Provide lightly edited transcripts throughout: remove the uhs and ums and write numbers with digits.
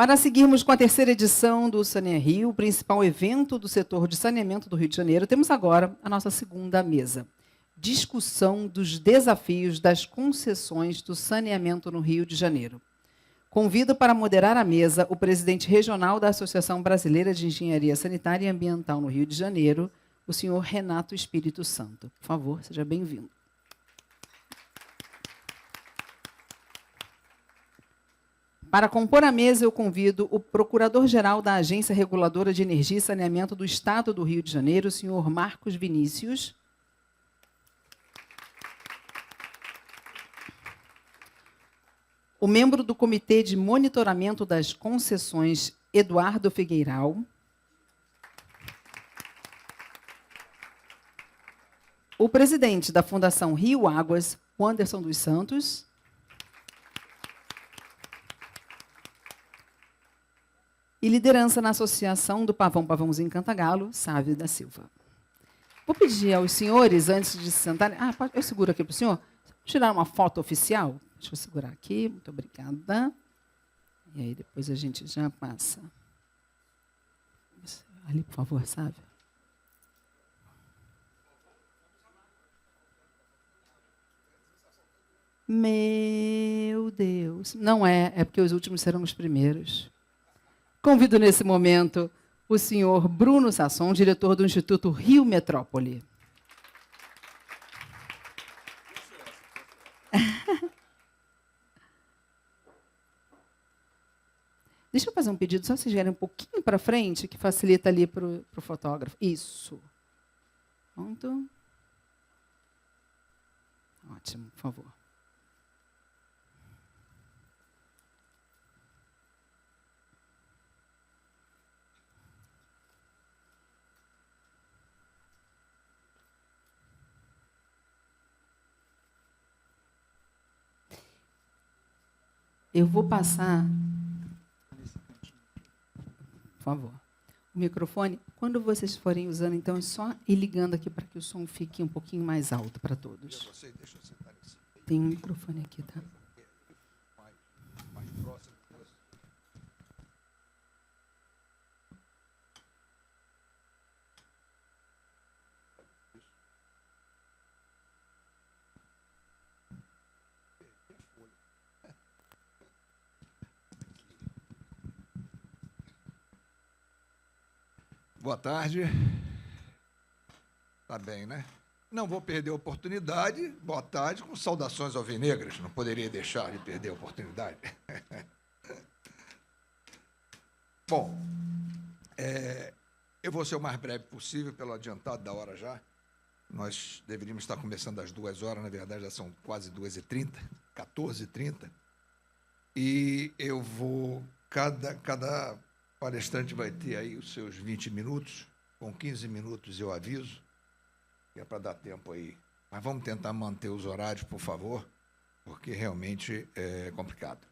Para seguirmos com a terceira edição do Saneia Rio, o principal evento do setor de saneamento do Rio de Janeiro, temos agora a nossa segunda mesa. Discussão dos desafios das concessões do saneamento no Rio de Janeiro. Convido para moderar a mesa o presidente regional da Associação Brasileira de Engenharia Sanitária e Ambiental no Rio de Janeiro, o senhor Renato Espírito Santo. Por favor, seja bem-vindo. Para compor a mesa, eu convido o Procurador-Geral da Agência Reguladora de Energia e Saneamento do Estado do Rio de Janeiro, o senhor Marcos Vinícius. O membro do Comitê de Monitoramento das Concessões, Eduardo Figueiral. O presidente da Fundação Rio Águas, o Anderson dos Santos. E liderança na Associação do Pavãozinho Cantagalo, Sávio da Silva. Vou pedir aos senhores, antes de se sentarem... eu seguro aqui para o senhor. Tirar uma foto oficial. Deixa eu segurar aqui. Muito obrigada. E aí, depois a gente já passa. Ali, por favor, Sávio. Meu Deus. Não é porque os últimos serão os primeiros. Convido nesse momento o senhor Bruno Sasson, diretor do Instituto Rio Metrópole. Deixa eu fazer um pedido, só vocês vierem um pouquinho para frente, que facilita ali para o fotógrafo. Isso. Pronto. Ótimo, por favor. Eu vou passar, por favor, o microfone. Quando vocês forem usando, então, é só ir ligando aqui para que o som fique um pouquinho mais alto para todos. Tem um microfone aqui, tá? Boa tarde. Tá bem, né? Não vou perder a oportunidade. Boa tarde, com saudações alvinegras. Não poderia deixar de perder a oportunidade. Bom, eu vou ser o mais breve possível, pelo adiantado da hora já. Nós deveríamos estar começando às 2h, na verdade já são quase 2h30, 14h30. E eu vou... Cada palestrante vai ter aí os seus 20 minutos, com 15 minutos eu aviso, que é para dar tempo aí. Mas vamos tentar manter os horários, por favor, porque realmente é complicado.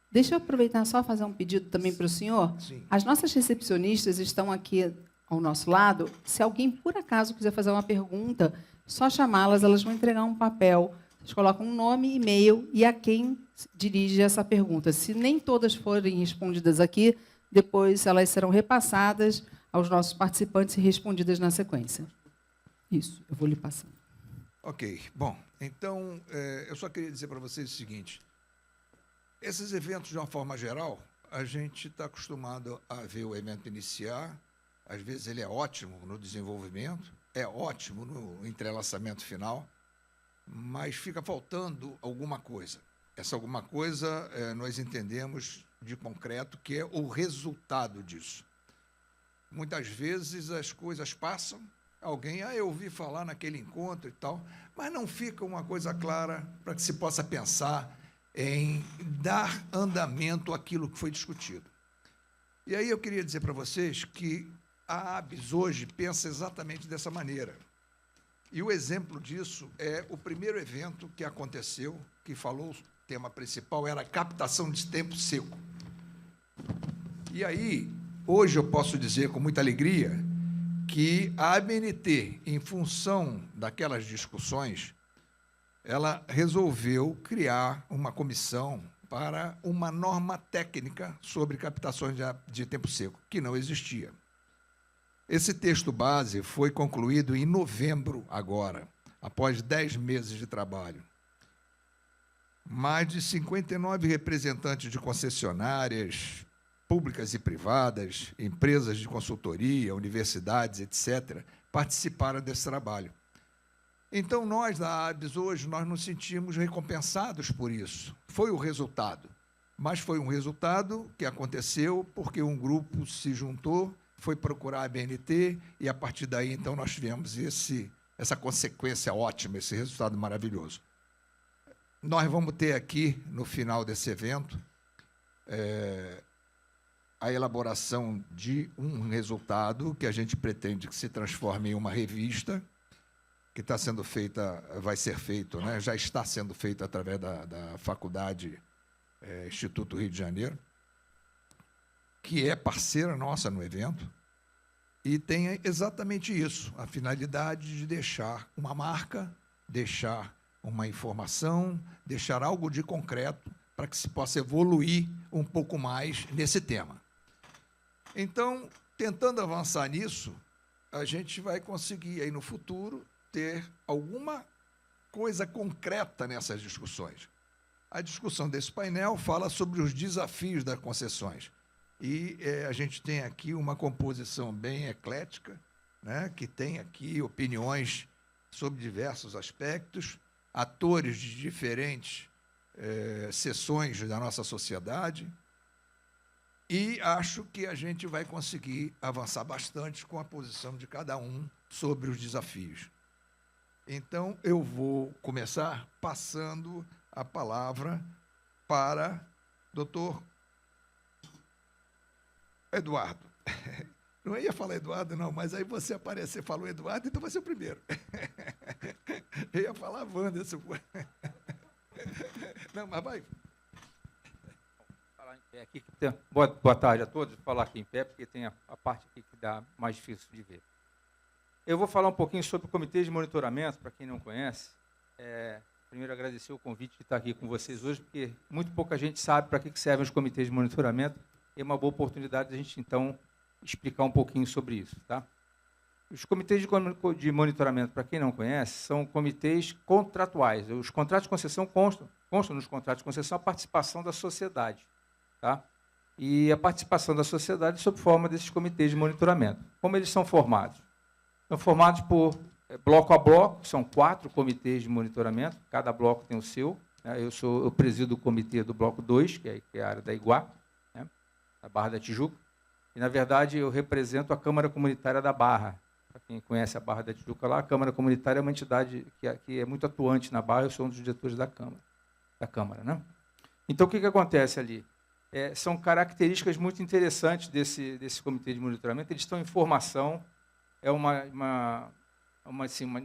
Deixa eu aproveitar só fazer um pedido também para o senhor. Sim. As nossas recepcionistas estão aqui ao nosso lado. Se alguém, por acaso, quiser fazer uma pergunta, só chamá-las, elas vão entregar um papel. Vocês colocam um nome, e-mail e a quem dirige essa pergunta. Se nem todas forem respondidas aqui, depois elas serão repassadas aos nossos participantes e respondidas na sequência. Isso, eu vou lhe passando. Ok. Bom, então, eu só queria dizer para vocês o seguinte. Esses eventos, de uma forma geral, a gente está acostumado a ver o evento iniciar. Às vezes ele é ótimo no desenvolvimento, é ótimo no entrelaçamento final, mas fica faltando alguma coisa. Essa alguma coisa nós entendemos de concreto, que é o resultado disso. Muitas vezes as coisas passam, alguém, eu ouvi falar naquele encontro e tal, mas não fica uma coisa clara para que se possa pensar em dar andamento àquilo que foi discutido. E aí eu queria dizer para vocês que a ABS hoje pensa exatamente dessa maneira. E o exemplo disso é o primeiro evento que aconteceu, que falou, o tema principal era captação de tempo seco. E aí, hoje eu posso dizer com muita alegria que a ABNT, em função daquelas discussões, ela resolveu criar uma comissão para uma norma técnica sobre captações de tempo seco, que não existia. Esse texto base foi concluído em novembro agora, após 10 meses de trabalho. Mais de 59 representantes de concessionárias públicas e privadas, empresas de consultoria, universidades, etc., participaram desse trabalho. Então, nós, da ABS, hoje, nós nos sentimos recompensados por isso. Foi o resultado, mas foi um resultado que aconteceu porque um grupo se juntou, foi procurar a BNT, e, a partir daí, então, nós tivemos essa consequência ótima, esse resultado maravilhoso. Nós vamos ter aqui, no final desse evento, a elaboração de um resultado que a gente pretende que se transforme em uma revista, que está sendo feita, vai ser feito, né? Já está sendo feito através da Faculdade Instituto Rio de Janeiro, que é parceira nossa no evento, e tem exatamente isso, a finalidade de deixar uma marca, deixar uma informação, deixar algo de concreto para que se possa evoluir um pouco mais nesse tema. Então, tentando avançar nisso, a gente vai conseguir, aí no futuro, ter alguma coisa concreta nessas discussões. A discussão desse painel fala sobre os desafios das concessões. E a gente tem aqui uma composição bem eclética, né, que tem aqui opiniões sobre diversos aspectos, atores de diferentes seções da nossa sociedade, e acho que a gente vai conseguir avançar bastante com a posição de cada um sobre os desafios. Então, eu vou começar passando a palavra para doutor Eduardo. Não ia falar Eduardo, não, mas aí você apareceu, falou Eduardo, então vai ser o primeiro. Eu ia falar Wanderson. Não, mas vai. Falar em pé aqui, boa tarde a todos. Vou falar aqui em pé, porque tem a parte aqui que dá mais difícil de ver. Eu vou falar um pouquinho sobre o Comitê de Monitoramento, para quem não conhece. Primeiro, agradecer o convite de estar aqui com vocês hoje, porque muito pouca gente sabe para que servem os comitês de monitoramento. É uma boa oportunidade de a gente, então, explicar um pouquinho sobre isso. Tá? Os comitês de monitoramento, para quem não conhece, são comitês contratuais. Os contratos de concessão constam nos contratos de concessão a participação da sociedade. Tá? E a participação da sociedade sob forma desses comitês de monitoramento. Como eles são formados? São formados por bloco a bloco, são 4 comitês de monitoramento, cada bloco tem o seu. Né? Eu presido o comitê do bloco 2, que é a área da Iguá, né? Da Barra da Tijuca, e, na verdade, eu represento a Câmara Comunitária da Barra. Para quem conhece a Barra da Tijuca lá, a Câmara Comunitária é uma entidade que é muito atuante na Barra, eu sou um dos diretores da Câmara. Né? Então, o que acontece ali? São características muito interessantes desse comitê de monitoramento, eles estão em formação. É um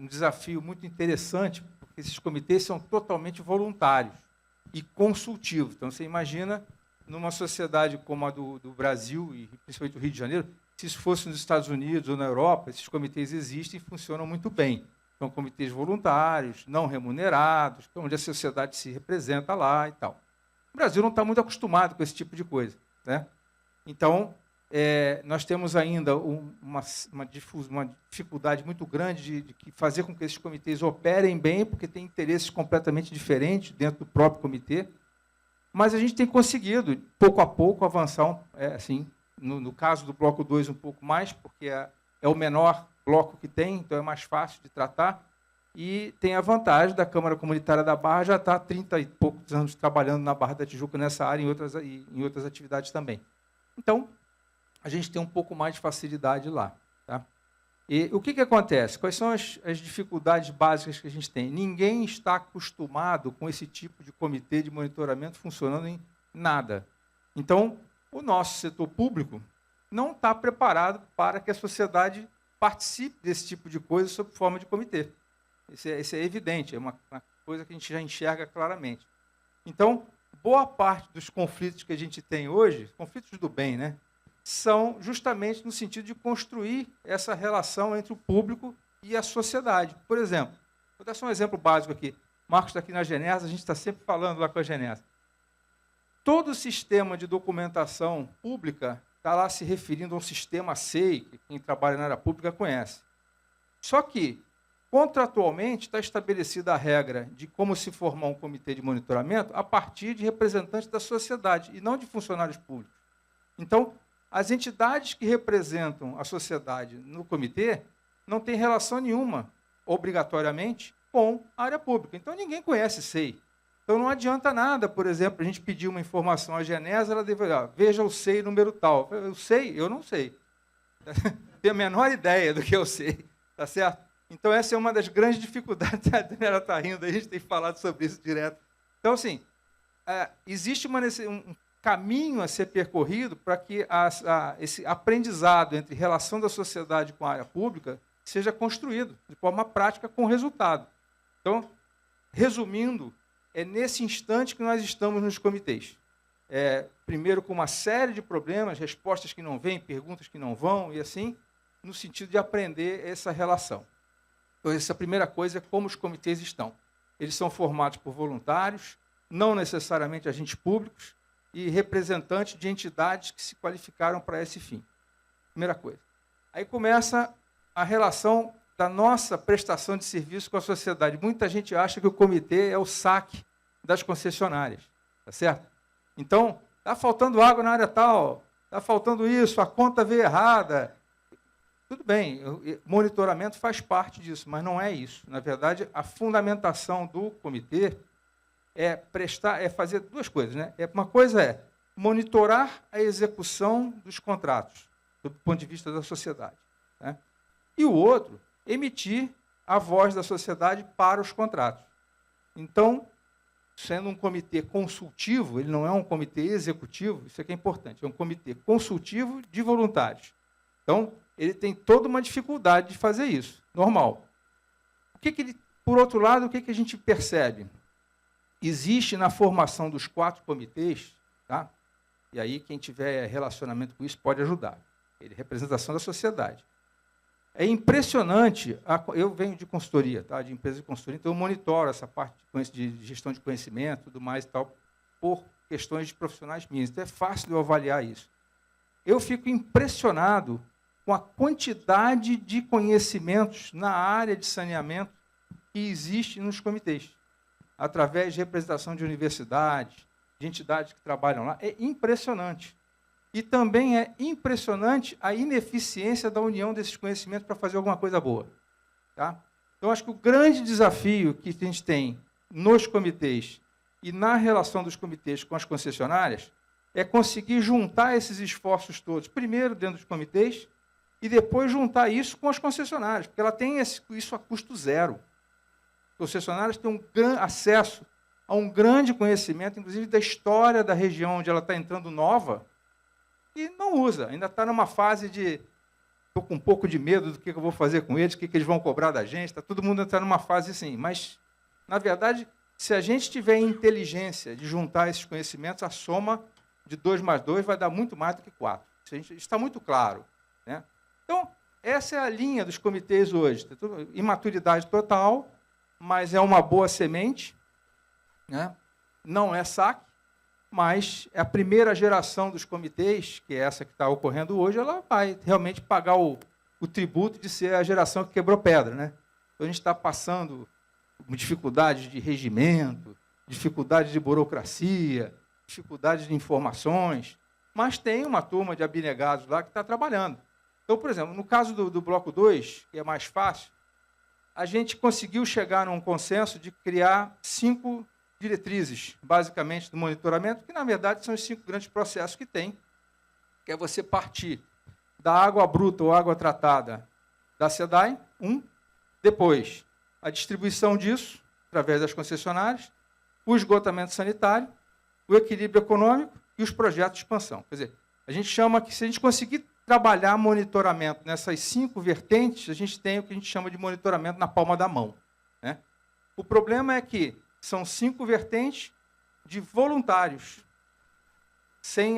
desafio muito interessante, porque esses comitês são totalmente voluntários e consultivos. Então, você imagina, numa sociedade como a do Brasil, e principalmente do Rio de Janeiro, se isso fosse nos Estados Unidos ou na Europa, esses comitês existem e funcionam muito bem. São comitês voluntários, não remunerados, onde a sociedade se representa lá e tal. O Brasil não está muito acostumado com esse tipo de coisa. Né? Então, nós temos ainda uma dificuldade muito grande de fazer com que esses comitês operem bem, porque tem interesses completamente diferentes dentro do próprio comitê, mas a gente tem conseguido, pouco a pouco, avançar, no caso do bloco 2, um pouco mais, porque é o menor bloco que tem, então é mais fácil de tratar, e tem a vantagem da Câmara Comunitária da Barra já estar há 30 e poucos anos trabalhando na Barra da Tijuca nessa área e em outras atividades também. Então, a gente tem um pouco mais de facilidade lá. Tá? E o que acontece? Quais são as dificuldades básicas que a gente tem? Ninguém está acostumado com esse tipo de comitê de monitoramento funcionando em nada. Então, o nosso setor público não está preparado para que a sociedade participe desse tipo de coisa sob forma de comitê. Isso é evidente, é uma coisa que a gente já enxerga claramente. Então, boa parte dos conflitos que a gente tem hoje, conflitos do bem, né, são justamente no sentido de construir essa relação entre o público e a sociedade. Por exemplo, vou dar só um exemplo básico aqui. Marcos está aqui na Genesa, a gente está sempre falando lá com a Genesa. todo o sistema de documentação pública está lá se referindo a um sistema SEI, que quem trabalha na área pública conhece. Só que, contratualmente, está estabelecida a regra de como se formar um comitê de monitoramento a partir de representantes da sociedade e não de funcionários públicos. Então, as entidades que representam a sociedade no comitê não têm relação nenhuma, obrigatoriamente, com a área pública. Então, ninguém conhece SEI. Então, não adianta nada, por exemplo, a gente pedir uma informação à Genesa, ela deve veja o SEI número tal. Eu sei? Eu não sei. Tenho a menor ideia do que eu sei. Tá certo? Então, essa é uma das grandes dificuldades. A Daniela está rindo, a gente tem falado sobre isso direto. Então, assim, existe um caminho a ser percorrido para que esse aprendizado entre relação da sociedade com a área pública seja construído de forma prática com resultado. Então, resumindo, é nesse instante que nós estamos nos comitês. Primeiro, com uma série de problemas, respostas que não vêm, perguntas que não vão, e assim, no sentido de aprender essa relação. Então, essa primeira coisa é como os comitês estão. Eles são formados por voluntários, não necessariamente agentes públicos, e representantes de entidades que se qualificaram para esse fim. Primeira coisa. Aí começa a relação da nossa prestação de serviço com a sociedade. Muita gente acha que o comitê é o saque das concessionárias, tá certo? Então, está faltando água na área tal, está faltando isso, a conta veio errada. Tudo bem, o monitoramento faz parte disso, mas não é isso. Na verdade, a fundamentação do comitê é fazer duas coisas, né? Uma coisa é monitorar a execução dos contratos, do ponto de vista da sociedade, né? E o outro, emitir a voz da sociedade para os contratos. Então, sendo um comitê consultivo, ele não é um comitê executivo, isso aqui é importante, é um comitê consultivo de voluntários. Então, ele tem toda uma dificuldade de fazer isso, normal. Por outro lado, o que a gente percebe? Existe na formação dos 4 comitês, tá? E aí quem tiver relacionamento com isso pode ajudar. Ele é representação da sociedade. É impressionante, eu venho de consultoria, tá? De empresa de consultoria, então eu monitoro essa parte de gestão de conhecimento, tudo mais e tal, por questões de profissionais minhas. Então é fácil de eu avaliar isso. Eu fico impressionado com a quantidade de conhecimentos na área de saneamento que existe nos comitês, através de representação de universidades, de entidades que trabalham lá. É impressionante. E também é impressionante a ineficiência da união desses conhecimentos para fazer alguma coisa boa. Tá? Então, acho que o grande desafio que a gente tem nos comitês e na relação dos comitês com as concessionárias é conseguir juntar esses esforços todos, primeiro dentro dos comitês, e depois juntar isso com as concessionárias, porque ela tem isso a custo zero. As concessionárias têm acesso a um grande conhecimento, inclusive da história da região onde ela está entrando nova, e não usa, ainda está numa fase de estou com um pouco de medo do que eu vou fazer com eles, o que eles vão cobrar da gente, todo mundo está numa fase assim, mas, na verdade, se a gente tiver inteligência de juntar esses conhecimentos, a soma de 2 mais 2 vai dar muito mais do que 4. Isso está muito claro, né? Então, essa é a linha dos comitês hoje. Imaturidade total, mas é uma boa semente, né? Não é saque, mas é a primeira geração dos comitês, que é essa que está ocorrendo hoje, ela vai realmente pagar o tributo de ser a geração que quebrou pedra, né? Então, a gente está passando dificuldades de regimento, dificuldades de burocracia, dificuldades de informações, mas tem uma turma de abnegados lá que está trabalhando. Então, por exemplo, no caso do bloco 2, que é mais fácil, a gente conseguiu chegar num consenso de criar 5 diretrizes, basicamente, do monitoramento, que, na verdade, são os 5 grandes processos que tem, que é você partir da água bruta ou água tratada da SEDAI, depois a distribuição disso, através das concessionárias, o esgotamento sanitário, o equilíbrio econômico e os projetos de expansão. Quer dizer, a gente chama que, se a gente conseguir trabalhar monitoramento nessas 5 vertentes, a gente tem o que a gente chama de monitoramento na palma da mão, né? O problema é que são 5 vertentes de voluntários, sem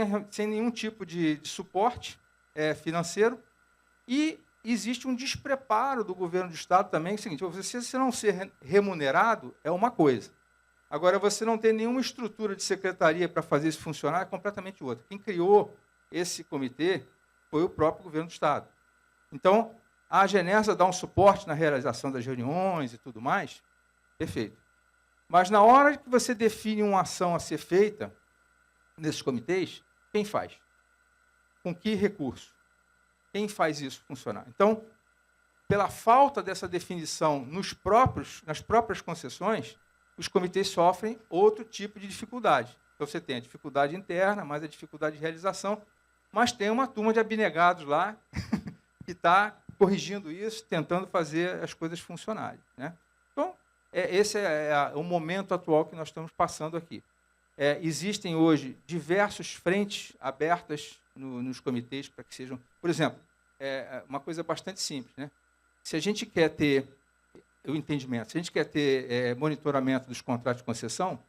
nenhum tipo de suporte financeiro, e existe um despreparo do governo do Estado também, que é o seguinte: você não ser remunerado é uma coisa, Agora, você não tem nenhuma estrutura de secretaria para fazer isso funcionar, é completamente outra. Quem criou esse comitê foi o próprio governo do Estado. Então, a Agenesa dá um suporte na realização das reuniões e tudo mais, perfeito. Mas, na hora que você define uma ação a ser feita nesses comitês, quem faz? Com que recurso? Quem faz isso funcionar? Então, pela falta dessa definição nas próprias concessões, os comitês sofrem outro tipo de dificuldade. Então, você tem a dificuldade interna, mais a dificuldade de realização, mas tem uma turma de abnegados lá que está corrigindo isso, tentando fazer as coisas funcionarem, né? Então, esse é o momento atual que nós estamos passando aqui. Existem hoje diversas frentes abertas nos comitês para que sejam... Por exemplo, uma coisa bastante simples, né? Se a gente quer ter o entendimento, se a gente quer ter monitoramento dos contratos de concessão,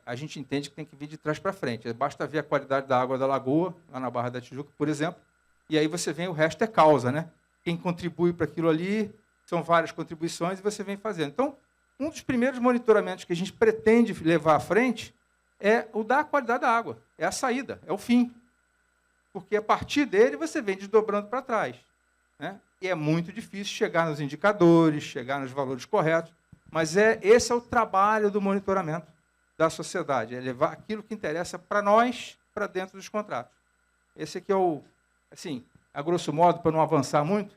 a gente entende que tem que vir de trás para frente. Basta ver a qualidade da água da lagoa, lá na Barra da Tijuca, por exemplo, e aí você vem, o resto é causa, né? Quem contribui para aquilo ali, são várias contribuições, e você vem fazendo. Então, um dos primeiros monitoramentos que a gente pretende levar à frente é o da qualidade da água, é a saída, é o fim. Porque, a partir dele, você vem desdobrando para trás, né? E é muito difícil chegar nos indicadores, chegar nos valores corretos, mas esse é o trabalho do monitoramento da sociedade, é levar aquilo que interessa para nós, para dentro dos contratos. Esse aqui é o, assim, a grosso modo, para não avançar muito,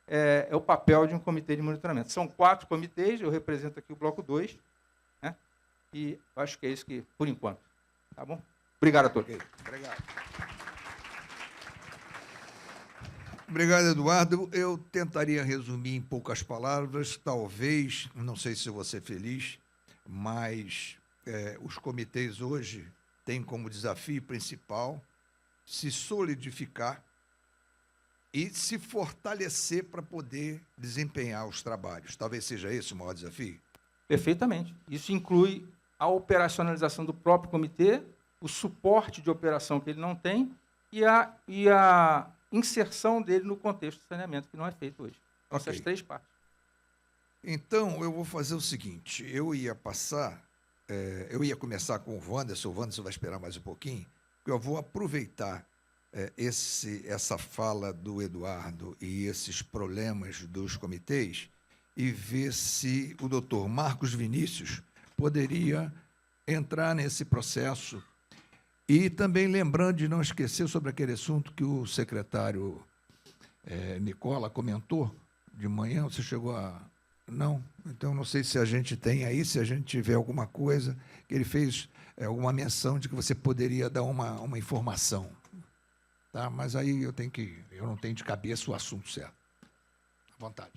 é o papel de um comitê de monitoramento. São 4 comitês, eu represento aqui o bloco 2, né? E acho que é isso que, por enquanto. Tá bom? Obrigado a todos. Obrigado. Obrigado, Eduardo. Eu tentaria resumir em poucas palavras, talvez, não sei se eu vou ser feliz, mas os comitês hoje têm como desafio principal se solidificar e se fortalecer para poder desempenhar os trabalhos. Talvez seja esse o maior desafio? Perfeitamente. Isso inclui a operacionalização do próprio comitê, o suporte de operação que ele não tem e a inserção dele no contexto do saneamento, que não é feito hoje. Okay. Essas 3 partes. Então, eu vou fazer o seguinte, eu ia começar com o Wanderson vai esperar mais um pouquinho, porque eu vou aproveitar essa fala do Eduardo e esses problemas dos comitês e ver se o doutor Marcos Vinícius poderia entrar nesse processo. E também lembrando de não esquecer sobre aquele assunto que o secretário Nicola comentou de manhã, você chegou a... Não? Então, não sei se a gente tem aí, se a gente tiver alguma coisa, que ele fez alguma menção de que você poderia dar uma informação. Tá? Mas aí eu não tenho de cabeça o assunto certo. À vontade.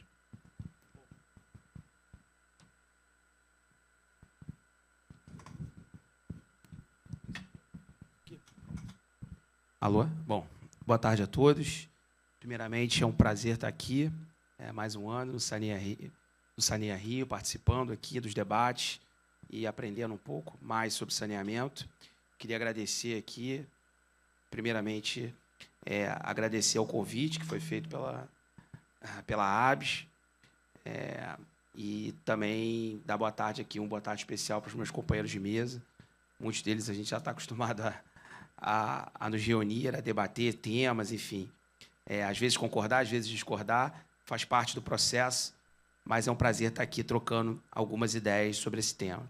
Alô? Bom, boa tarde a todos. Primeiramente, é um prazer estar aqui, mais um ano no Saneia Rio, participando aqui dos debates e aprendendo um pouco mais sobre saneamento. Queria agradecer aqui, primeiramente, agradecer ao convite que foi feito pela ABS, e também dar boa tarde aqui, boa tarde especial para os meus companheiros de mesa. Muitos deles a gente já está acostumado a nos reunir, a debater temas, enfim. Às vezes concordar, às vezes discordar, faz parte do processo, mas é um prazer estar aqui trocando algumas ideias sobre esse tema.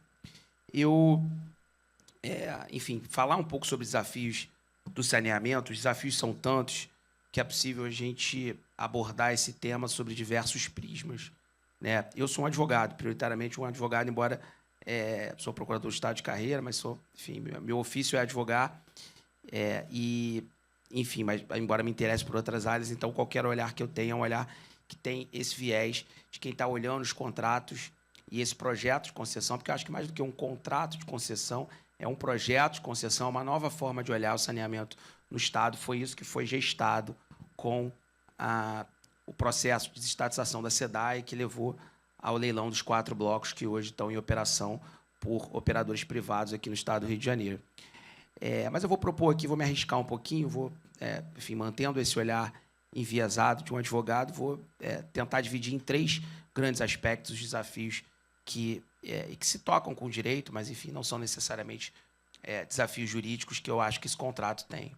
Enfim, falar um pouco sobre desafios do saneamento. Os desafios são tantos que é possível a gente abordar esse tema sobre diversos prismas, né? Eu sou um advogado, prioritariamente um advogado, embora sou procurador de Estado de carreira, mas enfim, meu ofício é advogar. Enfim, mas embora me interesse por outras áreas, então qualquer olhar que eu tenha é um olhar que tem esse viés de quem está olhando os contratos e esse projeto de concessão, porque eu acho que mais do que um contrato de concessão, é um projeto de concessão, uma nova forma de olhar o saneamento no Estado. Foi isso que foi gestado com o processo de desestatização da SEDAI, que levou ao leilão dos 4 blocos que hoje estão em operação por operadores privados aqui no Estado do Rio de Janeiro. Mas eu vou propor aqui, vou me arriscar um pouquinho, enfim, mantendo esse olhar enviesado de um advogado, vou tentar dividir em 3 grandes aspectos os desafios e que se tocam com o direito, mas, enfim, não são necessariamente desafios jurídicos que eu acho que esse contrato tem.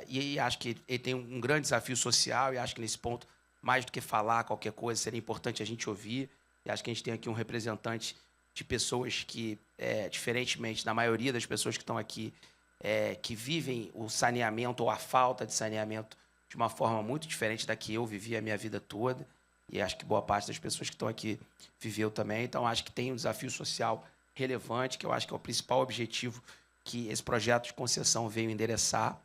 E acho que ele tem um grande desafio social, e acho que nesse ponto, mais do que falar qualquer coisa, seria importante a gente ouvir. E acho que a gente tem aqui um representante de pessoas que, diferentemente da maioria das pessoas que estão aqui, que vivem o saneamento ou a falta de saneamento de uma forma muito diferente da que eu vivi a minha vida toda, e acho que boa parte das pessoas que estão aqui viveu também. Então, acho que tem um desafio social relevante, que eu acho que é o principal objetivo que esse projeto de concessão veio endereçar.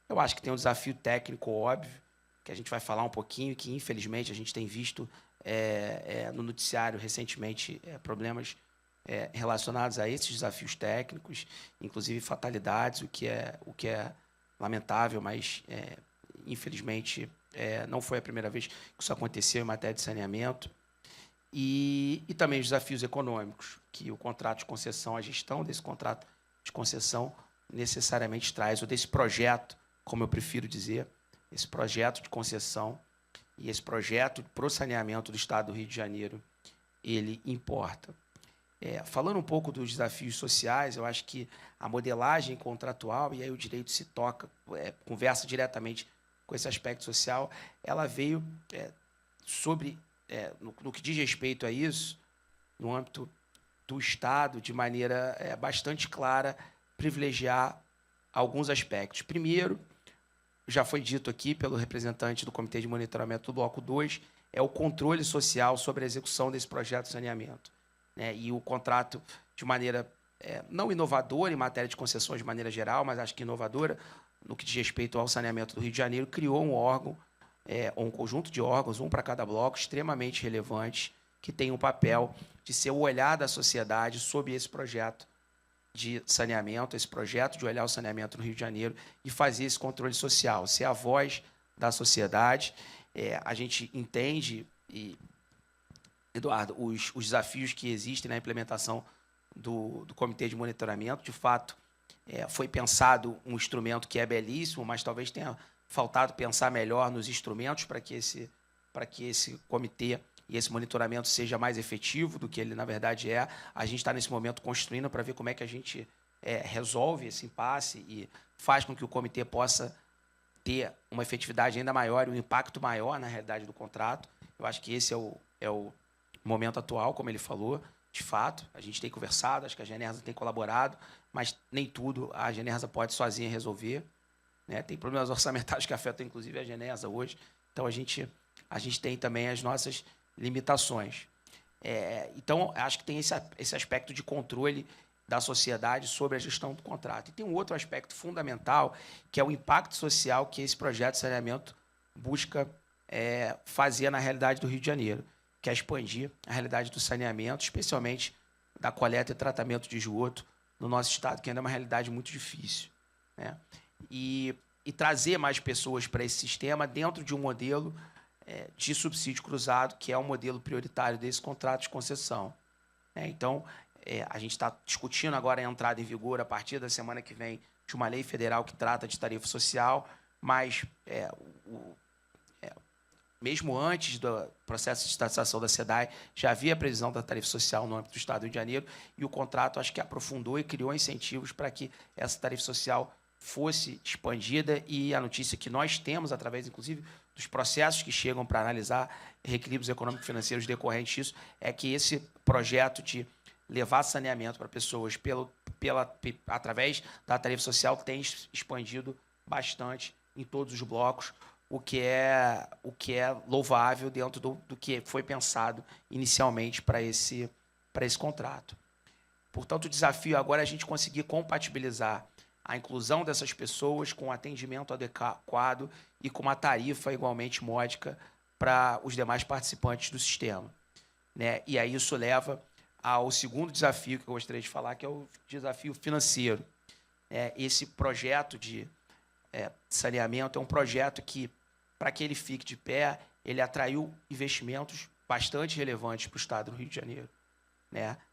Eu acho que tem um desafio técnico óbvio, que a gente vai falar um pouquinho, que, infelizmente, a gente tem visto no noticiário recentemente problemas relacionados a esses desafios técnicos, inclusive fatalidades, o que é lamentável, mas, infelizmente, não foi a primeira vez que isso aconteceu em matéria de saneamento. E também os desafios econômicos, que o contrato de concessão, a gestão desse contrato de concessão necessariamente traz, ou desse projeto, como eu prefiro dizer, esse projeto de concessão e esse projeto para o saneamento do Estado do Rio de Janeiro, ele importa. Falando um pouco dos desafios sociais, eu acho que a modelagem contratual, e aí o direito se toca, conversa diretamente com esse aspecto social, ela veio sobre, no que diz respeito a isso, no âmbito do Estado, de maneira bastante clara, privilegiar alguns aspectos. Primeiro, já foi dito aqui pelo representante do Comitê de Monitoramento do Bloco 2, é o controle social sobre a execução desse projeto de saneamento. E o contrato, de maneira não inovadora em matéria de concessões de maneira geral, mas acho que inovadora no que diz respeito ao saneamento do Rio de Janeiro, criou um órgão, um conjunto de órgãos, um para cada bloco, extremamente relevante, que tem um papel de ser o olhar da sociedade sobre esse projeto de saneamento, esse projeto de olhar o saneamento no Rio de Janeiro e fazer esse controle social, ser a voz da sociedade. A gente entende, Eduardo, os desafios que existem na implementação do Comitê de Monitoramento. De fato, foi pensado um instrumento que é belíssimo, mas talvez tenha faltado pensar melhor nos instrumentos para que esse comitê e esse monitoramento seja mais efetivo do que ele, na verdade, é. A gente está, nesse momento, construindo para ver como é que a gente resolve esse impasse e faz com que o comitê possa ter uma efetividade ainda maior e um impacto maior na realidade do contrato. Eu acho que esse é o momento atual, como ele falou, de fato. A gente tem conversado, acho que a Genersa tem colaborado, mas nem tudo a Genersa pode sozinha resolver. Tem problemas orçamentários que afetam, inclusive, a Genersa hoje. Então, a gente tem também as nossas limitações. Então, acho que tem esse aspecto de controle da sociedade sobre a gestão do contrato. E tem um outro aspecto fundamental, que é o impacto social que esse projeto de saneamento busca fazer na realidade do Rio de Janeiro, que é expandir a realidade do saneamento, especialmente da coleta e tratamento de esgoto no nosso estado, que ainda é uma realidade muito difícil. E trazer mais pessoas para esse sistema dentro de um modelo de subsídio cruzado, que é o modelo prioritário desse contrato de concessão. Então, a gente está discutindo agora a entrada em vigor, a partir da semana que vem, de uma lei federal que trata de tarifa social, mas mesmo antes do processo de estatização da SEDAI, já havia previsão da tarifa social no âmbito do Estado do Rio de Janeiro, e o contrato, acho que aprofundou e criou incentivos para que essa tarifa social fosse expandida, e a notícia que nós temos, através, inclusive, dos processos que chegam para analisar reequilíbrios econômico-financeiros decorrentes disso, é que esse projeto de levar saneamento para pessoas através da tarifa social tem expandido bastante em todos os blocos, o que é louvável dentro do que foi pensado inicialmente para esse contrato. Portanto, o desafio agora é a gente conseguir compatibilizar a inclusão dessas pessoas com atendimento adequado e com uma tarifa igualmente módica para os demais participantes do sistema. E aí isso leva ao segundo desafio que eu gostaria de falar, que é o desafio financeiro. Esse projeto de saneamento é um projeto que, para que ele fique de pé, ele atraiu investimentos bastante relevantes para o Estado do Rio de Janeiro.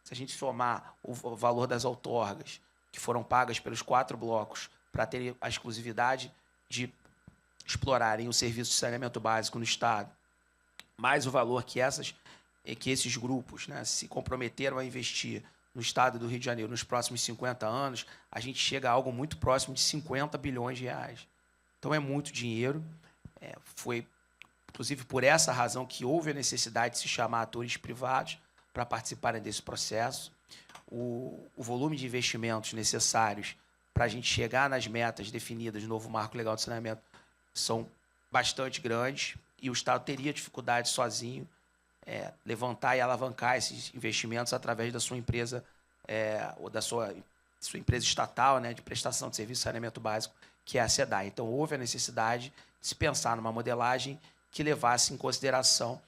Se a gente somar o valor das outorgas, que foram pagas pelos 4 blocos para terem a exclusividade de explorarem o serviço de saneamento básico no Estado, mais o valor que essas que esses grupos, né, se comprometeram a investir no estado do Rio de Janeiro nos próximos 50 anos, a gente chega a algo muito próximo de 50 bilhões de reais. Então, é muito dinheiro. Foi, inclusive, por essa razão que houve a necessidade de se chamar atores privados para participarem desse processo. O volume de investimentos necessários para a gente chegar nas metas definidas no novo Marco Legal de Saneamento são bastante grandes e o Estado teria dificuldade sozinho levantar e alavancar esses investimentos através da sua empresa ou da sua empresa estatal, né, de prestação de serviço de saneamento básico, que é a SEDAI. Então, houve a necessidade de se pensar numa modelagem que levasse em consideração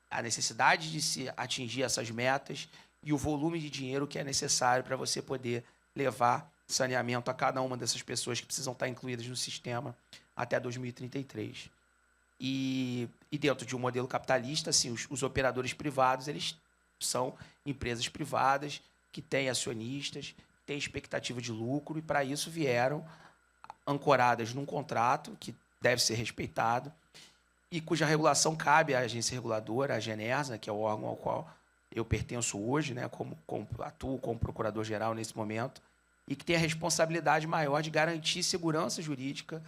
a necessidade de se atingir essas metas e o volume de dinheiro que é necessário para você poder levar saneamento a cada uma dessas pessoas que precisam estar incluídas no sistema até 2033. E dentro de um modelo capitalista, assim, os operadores privados, eles são empresas privadas que têm acionistas, têm expectativa de lucro e, para isso, vieram ancoradas num contrato que deve ser respeitado e cuja regulação cabe à agência reguladora, a Genersa, que é o órgão ao qual eu pertenço hoje, né, atuo como procurador-geral nesse momento, e que tem a responsabilidade maior de garantir segurança jurídica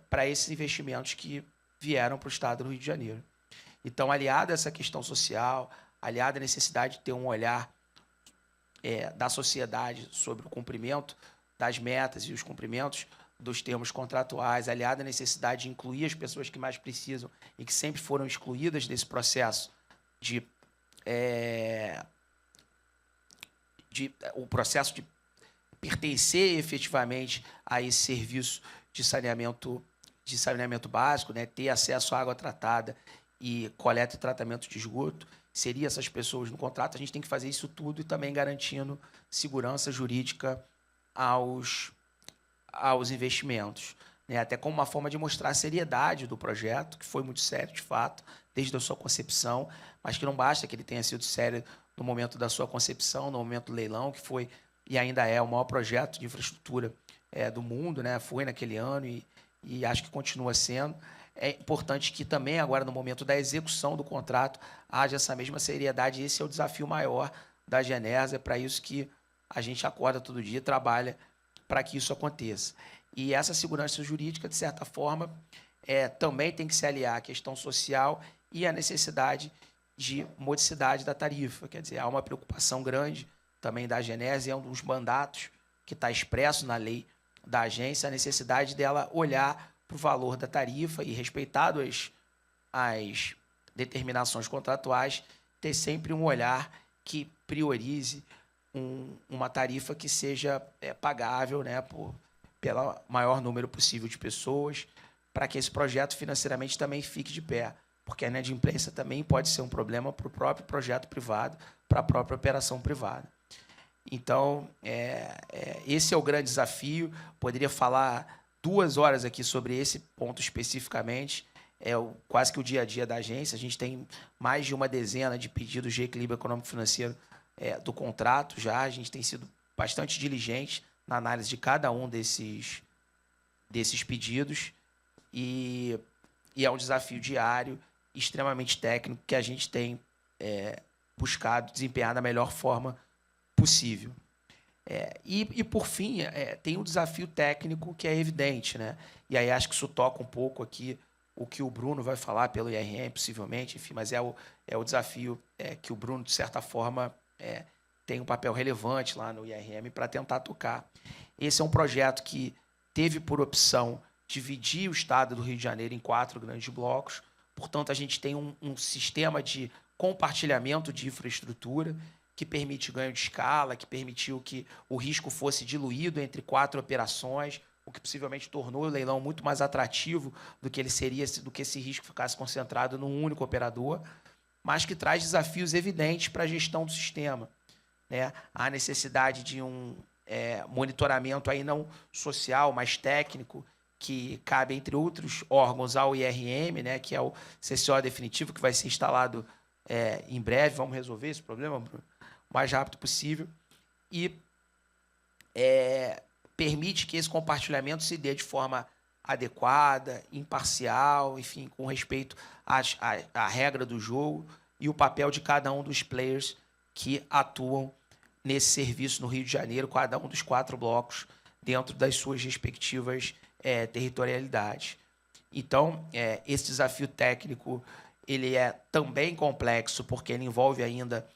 para esses investimentos que vieram para o Estado do Rio de Janeiro. Então, aliado a essa questão social, aliado à necessidade de ter um olhar da sociedade sobre o cumprimento das metas e os cumprimentos dos termos contratuais, aliado à necessidade de incluir as pessoas que mais precisam e que sempre foram excluídas desse processo o processo de pertencer efetivamente a esse serviço de saneamento básico, né, ter acesso à água tratada e coleta e tratamento de esgoto, seria essas pessoas no contrato. A gente tem que fazer isso tudo e também garantindo segurança jurídica aos investimentos, né, até como uma forma de mostrar a seriedade do projeto, que foi muito sério, de fato, desde a sua concepção, mas que não basta que ele tenha sido sério no momento da sua concepção, no momento do leilão, que foi e ainda é o maior projeto de infraestrutura do mundo, né, foi naquele ano e acho que continua sendo. É importante que também agora, no momento da execução do contrato, haja essa mesma seriedade. Esse é o desafio maior da Genersa, é para isso que a gente acorda todo dia e trabalha para que isso aconteça. E essa segurança jurídica, de certa forma, também tem que se aliar à questão social e à necessidade de modicidade da tarifa. Quer dizer, há uma preocupação grande também da Genersa, e é um dos mandatos que está expresso na lei da agência, a necessidade dela olhar para o valor da tarifa e, respeitado as determinações contratuais, ter sempre um olhar que priorize uma tarifa que seja pagável, né, pelo maior número possível de pessoas, para que esse projeto financeiramente também fique de pé, porque a inadimplência também pode ser um problema para o próprio projeto privado, para a própria operação privada. Então, esse é o grande desafio. Poderia falar 2 horas aqui sobre esse ponto especificamente. Quase que o dia a dia da agência. A gente tem mais de uma dezena de pedidos de equilíbrio econômico-financeiro do contrato já. A gente tem sido bastante diligente na análise de cada um desses pedidos. E é um desafio diário, extremamente técnico, que a gente tem buscado desempenhar da melhor forma possível. E por fim, tem um desafio técnico que é evidente, né? E aí acho que isso toca um pouco aqui o que o Bruno vai falar pelo IRM, possivelmente, enfim, mas é o desafio que o Bruno, de certa forma, tem um papel relevante lá no IRM para tentar tocar. Esse é um projeto que teve por opção dividir o estado do Rio de Janeiro em 4 grandes blocos. Portanto, a gente tem um sistema de compartilhamento de infraestrutura que permite ganho de escala, que permitiu que o risco fosse diluído entre 4 operações, o que possivelmente tornou o leilão muito mais atrativo do que ele seria do que esse risco ficasse concentrado num único operador, mas que traz desafios evidentes para a gestão do sistema, né? A necessidade de um monitoramento aí não social, mas técnico, que cabe, entre outros órgãos, ao IRM, né, que é o CCO definitivo, que vai ser instalado em breve. Vamos resolver esse problema, Bruno, o mais rápido possível. E permite que esse compartilhamento se dê de forma adequada, imparcial, enfim, com respeito à regra do jogo, e o papel de cada um dos players que atuam nesse serviço no Rio de Janeiro, cada um dos 4 blocos, dentro das suas respectivas territorialidades. Então, esse desafio técnico ele é também complexo, porque ele envolve ainda,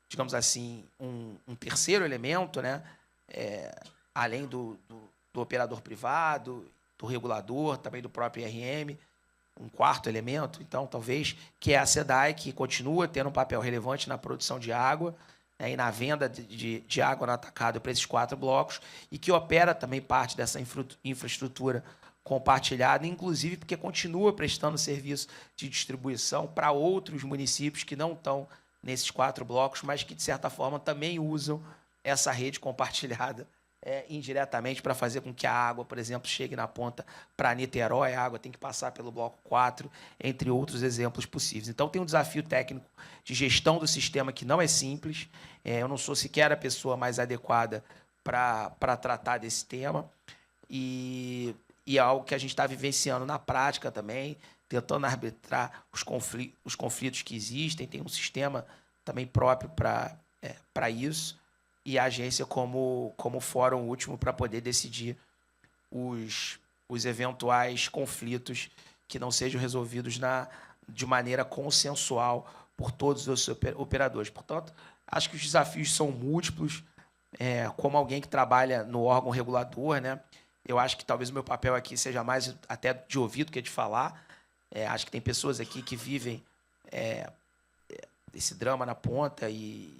digamos assim, um terceiro elemento, né? Além do operador privado, do regulador, também do próprio IRM, um quarto elemento, então, talvez, que é a SEDAI, que continua tendo um papel relevante na produção de água, né, e na venda de água no atacado para esses 4 blocos, e que opera também parte dessa infraestrutura compartilhada, inclusive porque continua prestando serviço de distribuição para outros municípios que não estão nesses 4 blocos, mas que, de certa forma, também usam essa rede compartilhada indiretamente para fazer com que a água, por exemplo, chegue na ponta para Niterói, a água tem que passar pelo bloco 4, entre outros exemplos possíveis. Então, tem um desafio técnico de gestão do sistema que não é simples. Eu não sou sequer a pessoa mais adequada para tratar desse tema. E é algo que a gente está vivenciando na prática também, tentando arbitrar os conflitos que existem. Tem um sistema também próprio para isso, e a agência como fórum último para poder decidir os eventuais conflitos que não sejam resolvidos de maneira consensual por todos os operadores. Portanto, acho que os desafios são múltiplos. Como alguém que trabalha no órgão regulador, né, eu acho que talvez o meu papel aqui seja mais até de ouvido que de falar. Acho que tem pessoas aqui que vivem esse drama na ponta e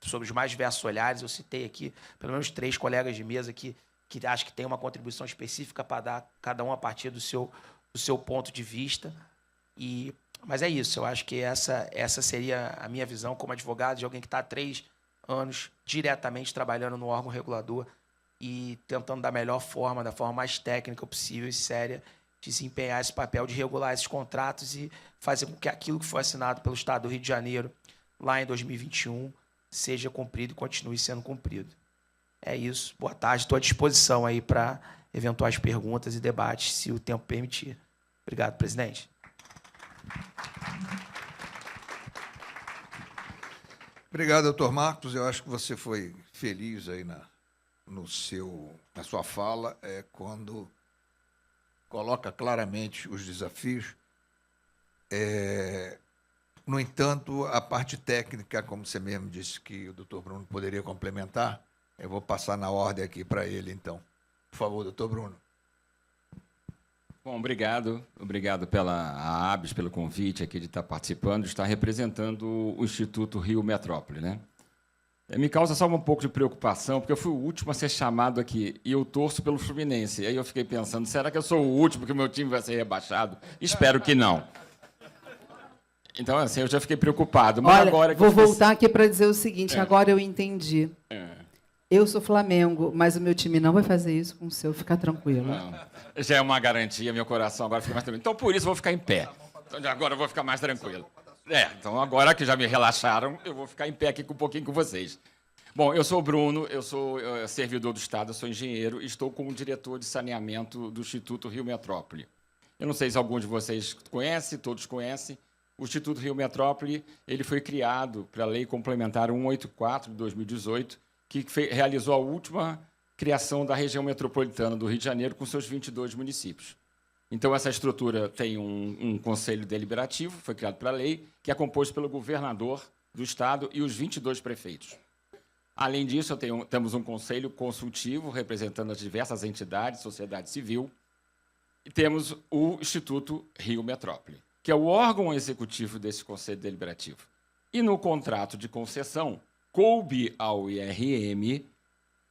sobre os mais diversos olhares. Eu citei aqui pelo menos 3 colegas de mesa que acho que tem uma contribuição específica para dar, cada um a partir do seu ponto de vista. Mas é isso, eu acho que essa seria a minha visão como advogado de alguém que está há 3 anos diretamente trabalhando no órgão regulador e tentando da melhor forma, da forma mais técnica possível e séria, desempenhar esse papel de regular esses contratos e fazer com que aquilo que foi assinado pelo Estado do Rio de Janeiro lá em 2021 seja cumprido e continue sendo cumprido. É isso. Boa tarde. Estou à disposição aí para eventuais perguntas e debates, se o tempo permitir. Obrigado, presidente. Obrigado, doutor Marcos. Eu acho que você foi feliz aí na sua fala, quando coloca claramente os desafios. No entanto, a parte técnica, como você mesmo disse que o doutor Bruno poderia complementar, eu vou passar na ordem aqui para ele, então. Por favor, doutor Bruno. Bom, obrigado. Obrigado pela ABS, pelo convite aqui de estar participando, de estar representando o Instituto Rio Metrópole, né? Me causa só um pouco de preocupação, porque eu fui o último a ser chamado aqui, e eu torço pelo Fluminense. E aí eu fiquei pensando, será que eu sou o último que o meu time vai ser rebaixado? Espero que não. Então, assim, eu já fiquei preocupado. Mas olha, agora que vou voltar aqui para dizer o seguinte, É. agora eu entendi. Eu sou Flamengo, mas o meu time não vai fazer isso com o seu, fica tranquilo. Não, já é uma garantia, meu coração agora fica mais tranquilo. Então, por isso, eu vou ficar em pé. Então, agora eu vou ficar mais tranquilo. Então, agora que já me relaxaram, eu vou ficar em pé aqui um pouquinho com vocês. Bom, eu sou o Bruno, eu sou servidor do Estado, eu sou engenheiro e estou como diretor de saneamento do Instituto Rio Metrópole. Eu não sei se alguns de vocês conhecem, todos conhecem. O Instituto Rio Metrópole ele foi criado pela Lei Complementar 184 de 2018, que realizou a última criação da região metropolitana do Rio de Janeiro com seus 22 municípios. Então, essa estrutura tem um conselho deliberativo, foi criado pela lei, que é composto pelo governador do Estado e os 22 prefeitos. Além disso, temos um conselho consultivo, representando as diversas entidades, sociedade civil, e temos o Instituto Rio Metrópole, que é o órgão executivo desse conselho deliberativo. E, no contrato de concessão, coube ao IRM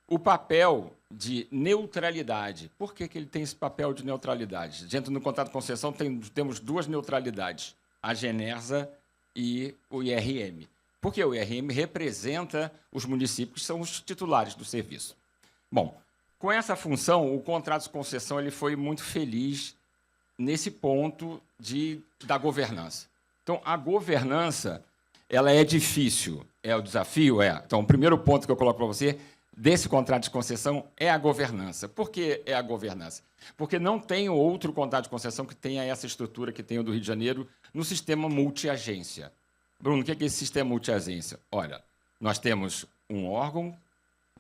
o papel de neutralidade. Por que ele tem esse papel de neutralidade? Dentro do contrato de concessão, temos 2 neutralidades, a Genersa e o IRM. Porque o IRM representa os municípios que são os titulares do serviço. Bom, com essa função, o contrato de concessão ele foi muito feliz nesse ponto da governança. Então, a governança ela é difícil, é o desafio? Então, o primeiro ponto que eu coloco para você desse contrato de concessão é a governança. Por que é a governança? Porque não tem outro contrato de concessão que tenha essa estrutura que tem o do Rio de Janeiro no sistema multiagência. Bruno, o que é esse sistema multiagência? Olha, nós temos um órgão,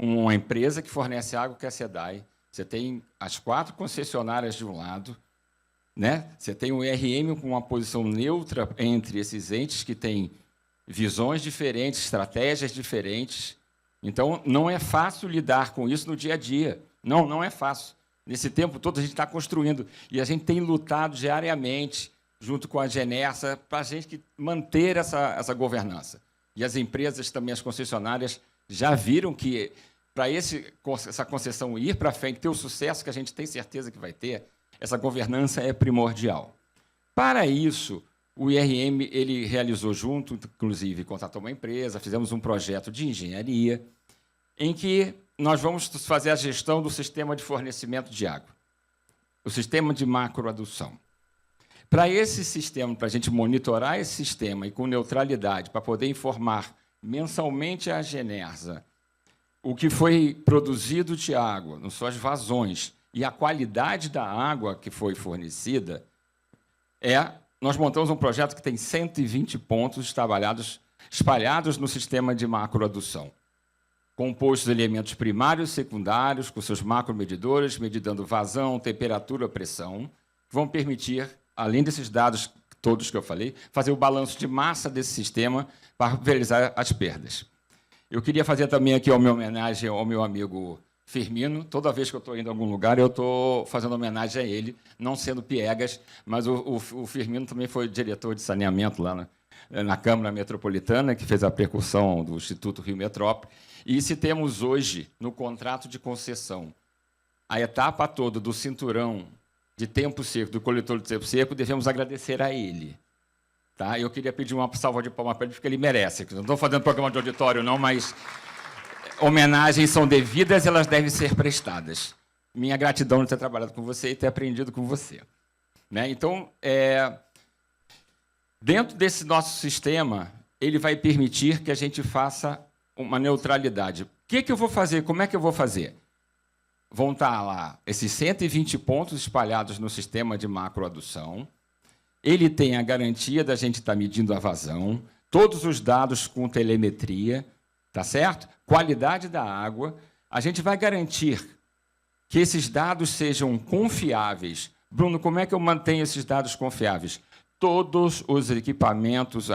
uma empresa que fornece água, que é a SEDAI. Você tem as 4 concessionárias de um lado, né? Você tem o IRM com uma posição neutra entre esses entes que têm visões diferentes, estratégias diferentes. Então, não é fácil lidar com isso no dia a dia. Não, não é fácil. Nesse tempo todo, a gente está construindo. E a gente tem lutado diariamente, junto com a Genersa, para a gente manter essa governança. E as empresas também, as concessionárias, já viram que, para essa concessão ir para frente, ter o sucesso que a gente tem certeza que vai ter, essa governança é primordial. Para isso, o IRM ele realizou junto, inclusive, contratou uma empresa, fizemos um projeto de engenharia, em que nós vamos fazer a gestão do sistema de fornecimento de água, o sistema de macroadução. Para esse sistema, para a gente monitorar esse sistema e com neutralidade, para poder informar mensalmente à Genersa o que foi produzido de água, nas suas vazões, e a qualidade da água que foi fornecida, nós montamos um projeto que tem 120 pontos espalhados no sistema de macroadução, composto de elementos primários e secundários, com seus macromedidores, medindo vazão, temperatura, pressão, que vão permitir, além desses dados todos que eu falei, fazer o balanço de massa desse sistema para realizar as perdas. Eu queria fazer também aqui uma homenagem ao meu amigo Firmino. Toda vez que eu estou indo a algum lugar, eu estou fazendo homenagem a ele, não sendo piegas, mas o Firmino também foi diretor de saneamento lá na Câmara Metropolitana, que fez a percussão do Instituto Rio Metrópole. E se temos hoje, no contrato de concessão, a etapa toda do cinturão de tempo seco, do coletor de tempo seco, devemos agradecer a ele. Tá? Eu queria pedir uma salva de palmas para ele, porque ele merece. Não estou fazendo programa de auditório, não, mas homenagens são devidas, elas devem ser prestadas. Minha gratidão de ter trabalhado com você e ter aprendido com você. Né? Então, dentro desse nosso sistema, ele vai permitir que a gente faça uma neutralidade. O que eu vou fazer? Como é que eu vou fazer? Vão estar lá esses 120 pontos espalhados no sistema de macroadução. Ele tem a garantia da gente estar medindo a vazão, todos os dados com telemetria, tá certo? Qualidade da água. A gente vai garantir que esses dados sejam confiáveis. Bruno, como é que eu mantenho esses dados confiáveis? Todos os equipamentos,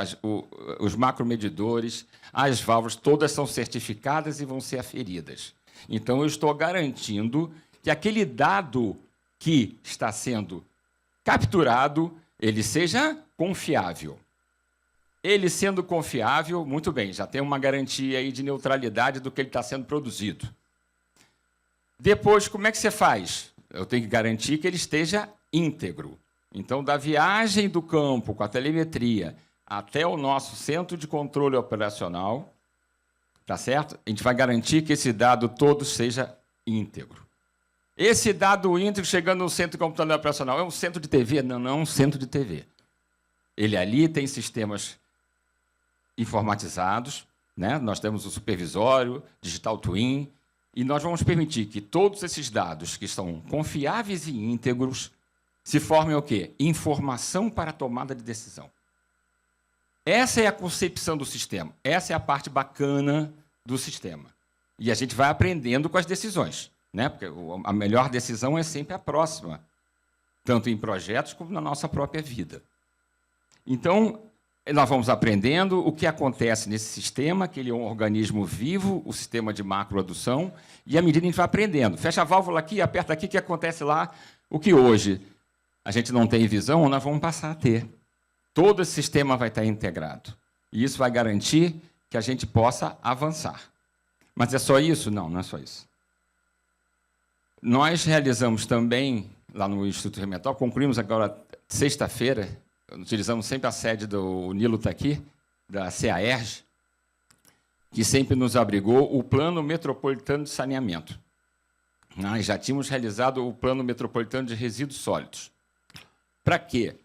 os macromedidores, as válvulas, todas são certificadas e vão ser aferidas. Então, eu estou garantindo que aquele dado que está sendo capturado, ele seja confiável. Ele sendo confiável, muito bem, já tem uma garantia aí de neutralidade do que ele está sendo produzido. Depois, como é que você faz? Eu tenho que garantir que ele esteja íntegro. Então, da viagem do campo com a telemetria até o nosso centro de controle operacional, tá certo? A gente vai garantir que esse dado todo seja íntegro. Esse dado íntegro chegando no centro de computador operacional é um centro de TV? Não, não é um centro de TV. Ele ali tem sistemas informatizados, né? Nós temos o supervisório, digital twin, e nós vamos permitir que todos esses dados que são confiáveis e íntegros se formem o quê? Informação para a tomada de decisão. Essa é a concepção do sistema. Essa é a parte bacana do sistema. E a gente vai aprendendo com as decisões, né? Porque a melhor decisão é sempre a próxima, tanto em projetos como na nossa própria vida. Então, nós vamos aprendendo o que acontece nesse sistema, que ele é um organismo vivo, o sistema de macroadução, e à medida que a gente vai aprendendo. Fecha a válvula aqui, aperta aqui, o que acontece lá? O que hoje a gente não tem visão, nós vamos passar a ter. Todo esse sistema vai estar integrado. E isso vai garantir que a gente possa avançar. Mas é só isso? Não, não é só isso. Nós realizamos também, lá no Instituto Rio Metrópole, concluímos agora, sexta-feira, utilizamos sempre a sede do Nilo está aqui, da CAERJ, que sempre nos abrigou, o Plano Metropolitano de Saneamento. Nós já tínhamos realizado o Plano Metropolitano de Resíduos Sólidos. Para quê?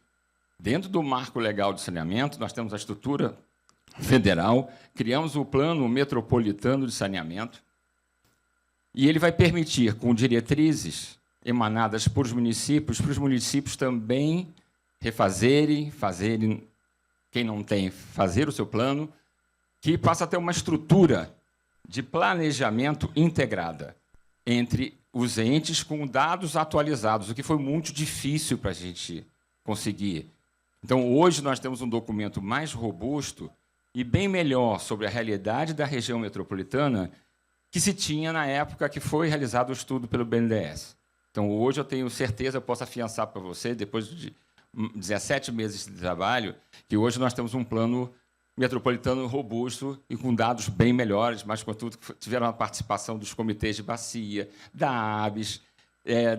Dentro do marco legal de saneamento, nós temos a estrutura federal, criamos o Plano Metropolitano de Saneamento, e ele vai permitir, com diretrizes emanadas por os municípios, para os municípios também refazerem, fazerem quem não tem, fazer o seu plano, que passa a ter uma estrutura de planejamento integrada entre os entes com dados atualizados, o que foi muito difícil para a gente conseguir. Então, hoje, nós temos um documento mais robusto e bem melhor sobre a realidade da região metropolitana que se tinha na época que foi realizado o estudo pelo BNDES. Então, hoje, eu tenho certeza, eu posso afiançar para você, depois de 17 meses de trabalho, que hoje nós temos um plano metropolitano robusto e com dados bem melhores, mas, contudo, tiveram a participação dos comitês de bacia, da ABS,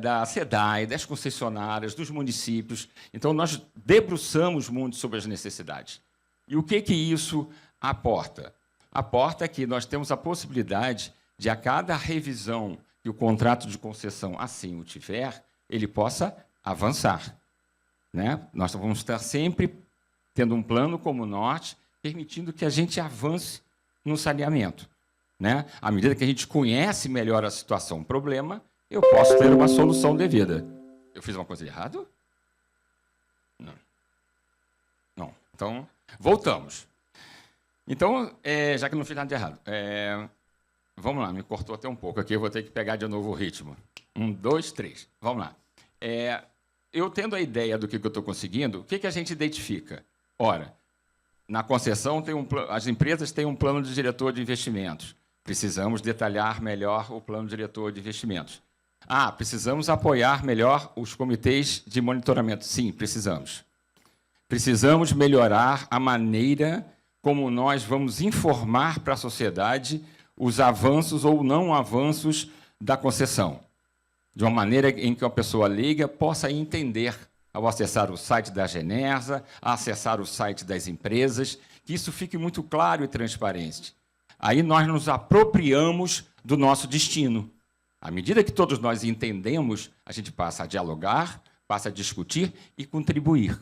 da SEDAI, das concessionárias, dos municípios. Então, nós debruçamos muito sobre as necessidades. E o que isso aporta? Aporta que nós temos a possibilidade de, a cada revisão que o contrato de concessão assim o tiver, ele possa avançar. Né? Nós vamos estar sempre tendo um plano como norte, permitindo que a gente avance no saneamento. Né? À medida que a gente conhece melhor a situação, o problema, eu posso ter uma solução devida. Eu fiz uma coisa errada? Não. Não. Então, voltamos. Então, já que não fiz nada de errado, vamos lá, me cortou até um pouco aqui, eu vou ter que pegar de novo o ritmo. 1, 2, 3. Vamos lá. Eu tendo a ideia do que eu estou conseguindo, o que a gente identifica? Ora, na concessão, as empresas têm um plano de diretor de investimentos. Precisamos detalhar melhor o plano de diretor de investimentos. Precisamos apoiar melhor os comitês de monitoramento. Sim, precisamos. Precisamos melhorar a maneira como nós vamos informar para a sociedade os avanços ou não avanços da concessão, de uma maneira em que a pessoa leiga possa entender, ao acessar o site da Genersa, acessar o site das empresas, que isso fique muito claro e transparente. Aí nós nos apropriamos do nosso destino. À medida que todos nós entendemos, a gente passa a dialogar, passa a discutir e contribuir.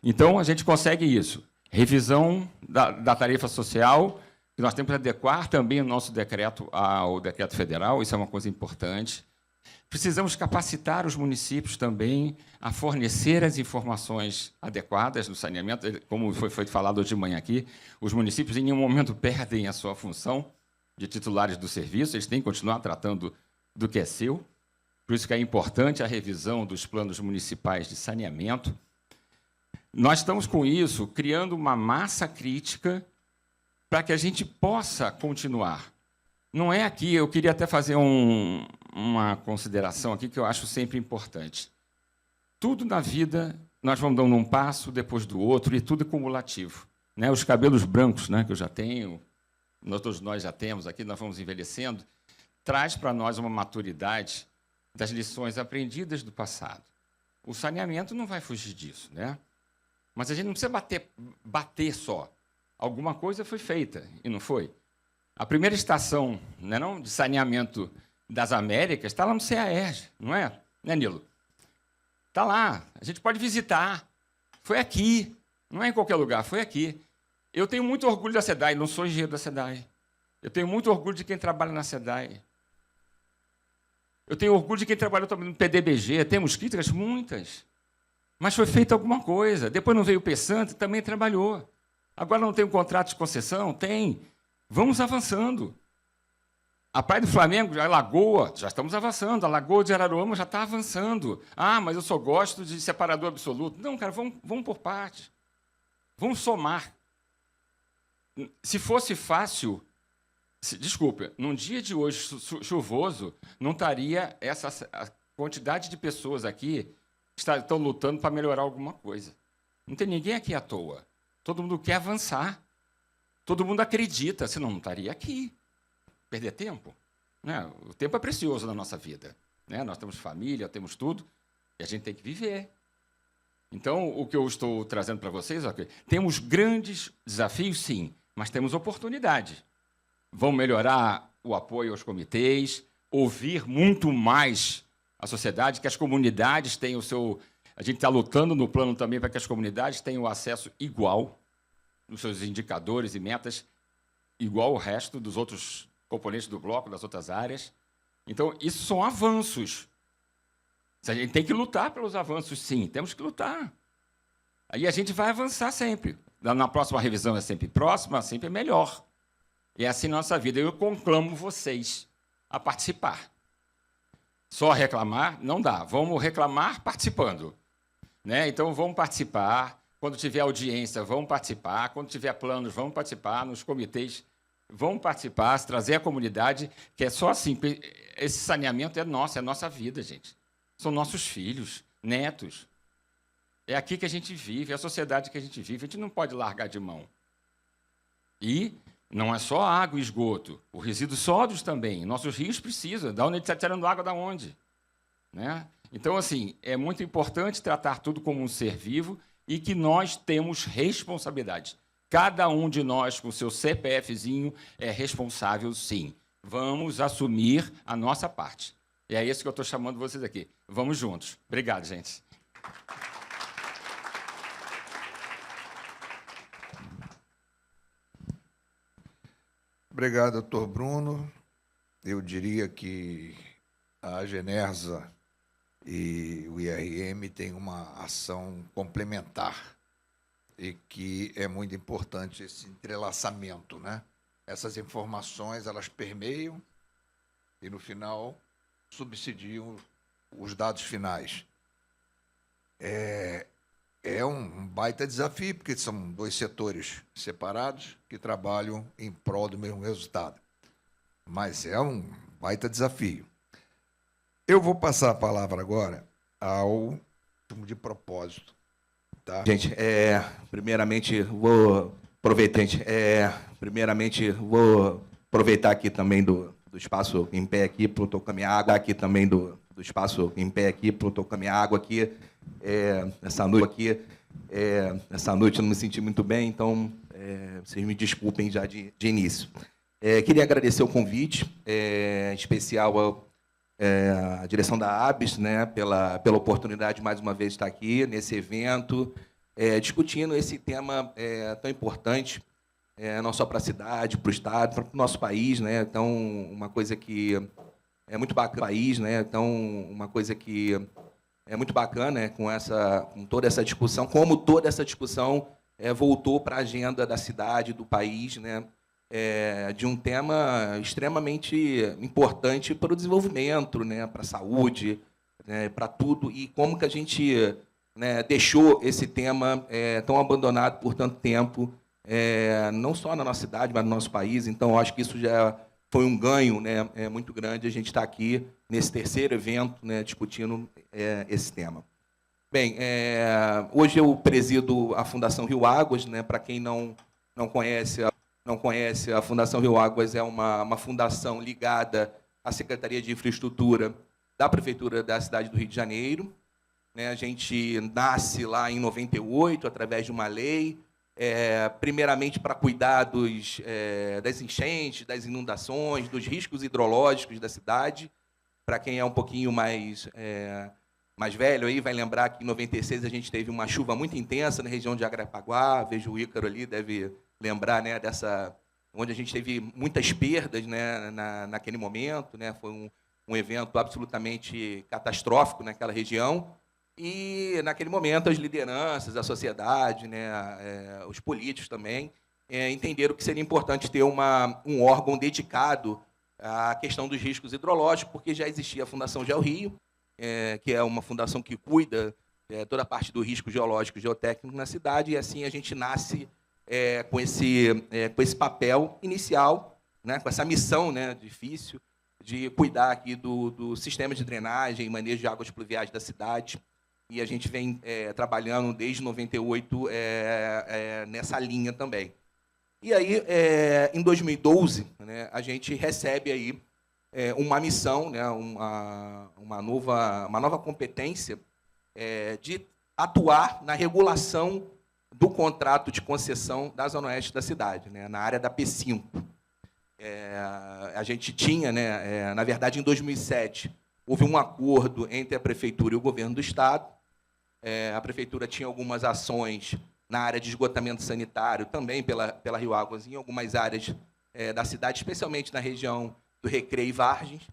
Então, a gente consegue isso. Revisão da tarifa social, que nós temos que adequar também o nosso decreto ao decreto federal, isso é uma coisa importante. Precisamos capacitar os municípios também a fornecer as informações adequadas no saneamento. Como foi falado hoje de manhã aqui, os municípios em nenhum momento perdem a sua função de titulares do serviço, eles têm que continuar tratando do que é seu. Por isso que é importante a revisão dos planos municipais de saneamento. Nós estamos, com isso, criando uma massa crítica para que a gente possa continuar. Não é aqui, eu queria até fazer uma consideração aqui que eu acho sempre importante. Tudo na vida, nós vamos dando um passo depois do outro, e tudo é cumulativo. Né? Os cabelos brancos, né, que eu já tenho, todos nós já temos aqui, nós vamos envelhecendo, traz para nós uma maturidade das lições aprendidas do passado. O saneamento não vai fugir disso, né? Mas a gente não precisa bater só. Alguma coisa foi feita, e não foi. A primeira estação, de saneamento das Américas está lá no CAERJ, não é? Né, Nilo? Está lá, a gente pode visitar. Foi aqui, não é em qualquer lugar, foi aqui. Eu tenho muito orgulho da SEDAI, não sou engenheiro da SEDAI. Eu tenho muito orgulho de quem trabalha na SEDAI. Eu tenho orgulho de quem trabalhou também no PDBG, temos críticas, muitas. Mas foi feita alguma coisa. Depois não veio o PSANT, também trabalhou. Agora não tem um contrato de concessão? Tem. Vamos avançando. A Praia do Flamengo, a Lagoa, já estamos avançando. A Lagoa de Araruama já está avançando. Mas eu só gosto de separador absoluto. Não, cara, vamos por partes. Vamos somar. Se fosse fácil, desculpa, num dia de hoje chuvoso, não estaria a quantidade de pessoas aqui que estão lutando para melhorar alguma coisa. Não tem ninguém aqui à toa. Todo mundo quer avançar. Todo mundo acredita, senão não estaria aqui. Perder tempo. Né? O tempo é precioso na nossa vida. Né? Nós temos família, temos tudo, e a gente tem que viver. Então, o que eu estou trazendo para vocês, temos grandes desafios, sim, mas temos oportunidade. Vamos melhorar o apoio aos comitês, ouvir muito mais a sociedade, que as comunidades tenham o seu... A gente está lutando no plano também para que as comunidades tenham acesso igual, nos seus indicadores e metas, igual ao resto dos outros componentes do bloco, das outras áreas. Então, isso são avanços. A gente tem que lutar pelos avanços, sim, temos que lutar. Aí a gente vai avançar sempre. Na próxima revisão é sempre próxima, sempre é melhor. E é assim na nossa vida. Eu conclamo vocês a participar. Só reclamar não dá. Vamos reclamar participando. Né? Então, vamos participar. Quando tiver audiência, vamos participar. Quando tiver planos, vamos participar. Nos comitês, vamos participar, trazer a comunidade, que é só assim. Esse saneamento é nosso, é a nossa vida, gente. São nossos filhos, netos. É aqui que a gente vive, é a sociedade que a gente vive. A gente não pode largar de mão. E não é só água e esgoto, os resíduos sólidos também. Nossos rios precisam. Da onde a gente está tirando água, da onde? Né? Então, assim, é muito importante tratar tudo como um ser vivo e que nós temos responsabilidade. Cada um de nós, com o seu CPFzinho, é responsável, sim. Vamos assumir a nossa parte. E é isso que eu estou chamando vocês aqui. Vamos juntos. Obrigado, gente. Obrigado, doutor Bruno. Eu diria que a Genersa e o IRM têm uma ação complementar e que é muito importante esse entrelaçamento, né? Essas informações, elas permeiam e, no final, subsidiam os dados finais. É um baita desafio, porque são dois setores separados que trabalham em prol do mesmo resultado. Mas é um baita desafio. Eu vou passar a palavra agora ao de propósito. Tá? Gente, primeiramente vou aproveitar aqui também do espaço em pé aqui, para eu estou com a minha água aqui também do espaço em pé aqui, para eu estou com a minha água aqui. Essa noite eu não me senti muito bem, então vocês me desculpem já de início. Queria agradecer o convite, em especial à direção da ABS, né, pela oportunidade, mais uma vez, de estar aqui nesse evento, discutindo esse tema tão importante, não só para a cidade, para o Estado, para o nosso país. Né? Então, uma coisa que é muito bacana, é muito bacana, né, com toda essa discussão, como toda essa discussão voltou para a agenda da cidade, do país, né, de um tema extremamente importante para o desenvolvimento, né, para a saúde, né, para tudo, e como que a gente, né, deixou esse tema tão abandonado por tanto tempo, não só na nossa cidade, mas no nosso país. Então, eu acho que isso já foi um ganho, né, muito grande a gente estar aqui nesse terceiro evento, né, discutindo esse tema. Bem, hoje eu presido a Fundação Rio Águas, né, para quem não conhece, a Fundação Rio Águas é uma fundação ligada à Secretaria de Infraestrutura da Prefeitura da cidade do Rio de Janeiro. Né, a gente nasce lá em 98, através de uma lei, primeiramente para cuidar das enchentes, das inundações, dos riscos hidrológicos da cidade. Para quem é um pouquinho mais velho, aí vai lembrar que em 96 a gente teve uma chuva muito intensa na região de Jacarepaguá. Vejo o Ícaro ali, deve lembrar, né, onde a gente teve muitas perdas, né, naquele momento. Né, foi um evento absolutamente catastrófico naquela região. E, naquele momento, as lideranças, a sociedade, né, os políticos também, entenderam que seria importante ter um órgão dedicado à questão dos riscos hidrológicos, porque já existia a Fundação GeoRio, que é uma fundação que cuida toda a parte do risco geológico e geotécnico na cidade, e assim a gente nasce com esse papel inicial, né, com essa missão, né, difícil, de cuidar aqui do sistema de drenagem e manejo de águas pluviais da cidade. E a gente vem trabalhando desde 98 nessa linha também. E aí, em 2012, né, a gente recebe aí uma missão, né, uma nova competência de atuar na regulação do contrato de concessão da Zona Oeste da cidade, né, na área da P5. A gente tinha, né, na verdade, em 2007, houve um acordo entre a Prefeitura e o Governo do Estado. A Prefeitura tinha algumas ações na área de esgotamento sanitário, também pela Rio Águas, em algumas áreas da cidade, especialmente na região do Recreio e Vargens.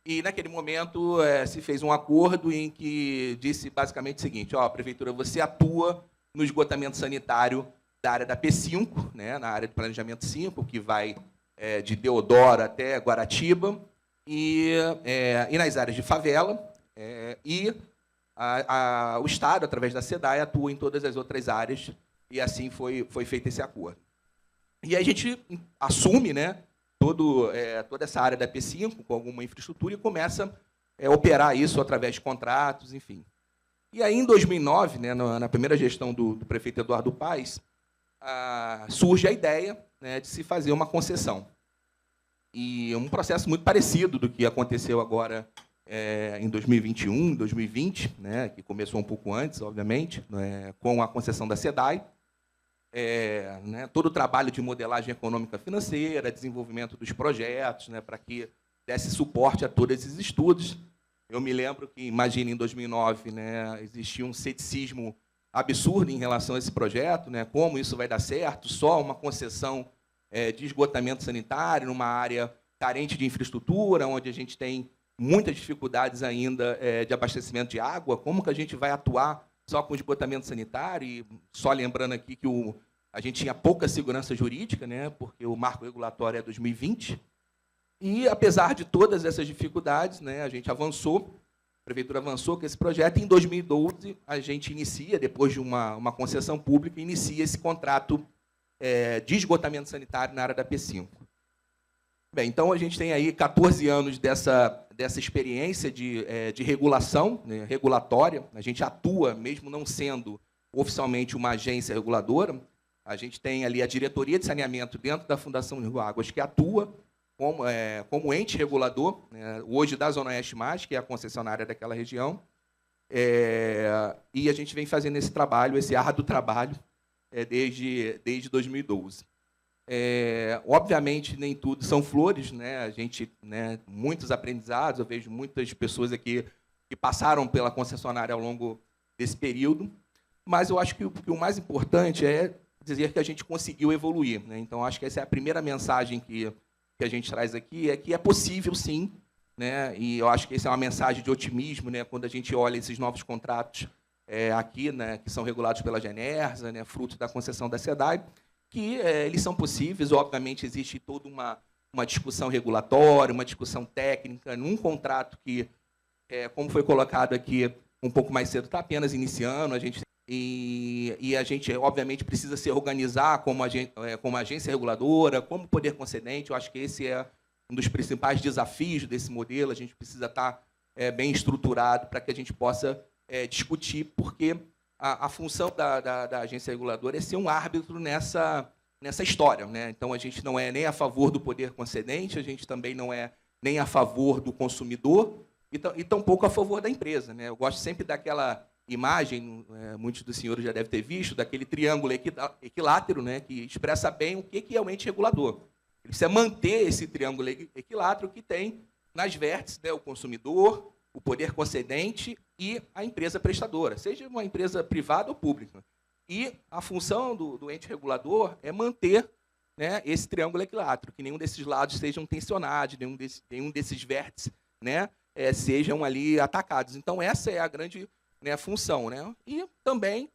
E, naquele momento, se fez um acordo em que disse basicamente o seguinte: Prefeitura, você atua no esgotamento sanitário da área da P5, né, na área de planejamento 5, que vai de Deodoro até Guaratiba, e nas áreas de favela, o Estado, através da SEDAI, atua em todas as outras áreas, e assim foi feito esse acordo. E a gente assume, né, toda essa área da P5 com alguma infraestrutura e começa a operar isso através de contratos, enfim. E aí, em 2009, né, na primeira gestão do prefeito Eduardo Paes, surge a ideia, né, de se fazer uma concessão. E um processo muito parecido do que aconteceu agora em 2021, 2020, né, que começou um pouco antes, obviamente, né, com a concessão da SEDAI. Né, todo o trabalho de modelagem econômica financeira, desenvolvimento dos projetos, né, para que desse suporte a todos esses estudos. Eu me lembro que, imagine, em 2009, né, existia um ceticismo absurdo em relação a esse projeto, né, como isso vai dar certo, só uma concessão de esgotamento sanitário numa área carente de infraestrutura, onde a gente tem muitas dificuldades ainda de abastecimento de água, como que a gente vai atuar só com esgotamento sanitário? E só lembrando aqui que a gente tinha pouca segurança jurídica, né, porque o marco regulatório é 2020, e, apesar de todas essas dificuldades, né, a gente avançou, a prefeitura avançou com esse projeto, e em 2012 a gente inicia, depois de uma concessão pública, inicia esse contrato de esgotamento sanitário na área da P5. Bem, então a gente tem aí 14 anos dessa experiência de regulação, né, regulatória. A gente atua, mesmo não sendo oficialmente uma agência reguladora, a gente tem ali a diretoria de saneamento dentro da Fundação Rio Águas, que atua como ente regulador, né, hoje da Zona Oeste Mais, que é a concessionária daquela região, e a gente vem fazendo esse trabalho, esse árduo trabalho, desde 2012. Obviamente, nem tudo são flores, né? A gente, né, muitos aprendizados, eu vejo muitas pessoas aqui que passaram pela concessionária ao longo desse período, mas eu acho que o mais importante é dizer que a gente conseguiu evoluir, né? Então, acho que essa é a primeira mensagem que a gente traz aqui, é que é possível, sim, né? E eu acho que essa é uma mensagem de otimismo, né, quando a gente olha esses novos contratos aqui, né, que são regulados pela Genersa, né, fruto da concessão da SEDAI, que eles são possíveis. Obviamente, existe toda uma discussão regulatória, uma discussão técnica, num contrato que, como foi colocado aqui um pouco mais cedo, está apenas iniciando. A gente obviamente, precisa se organizar como agência reguladora, como poder concedente. Eu acho que esse é um dos principais desafios desse modelo. A gente precisa estar bem estruturado para que a gente possa discutir, porque a função da agência reguladora é ser um árbitro nessa história, né? Então, a gente não é nem a favor do poder concedente, a gente também não é nem a favor do consumidor, e tampouco a favor da empresa, né? Eu gosto sempre daquela imagem, muitos dos senhores já devem ter visto, daquele triângulo equilátero, né, que expressa bem o que é o ente regulador. Ele precisa manter esse triângulo equilátero que tem nas vértices, né, o consumidor, o poder concedente e a empresa prestadora, seja uma empresa privada ou pública. E a função do ente regulador é manter, né, esse triângulo equilátero, que nenhum desses lados sejam tensionados, nenhum desses vértices, né, sejam ali atacados. Então, essa é a grande, né, função, né? E também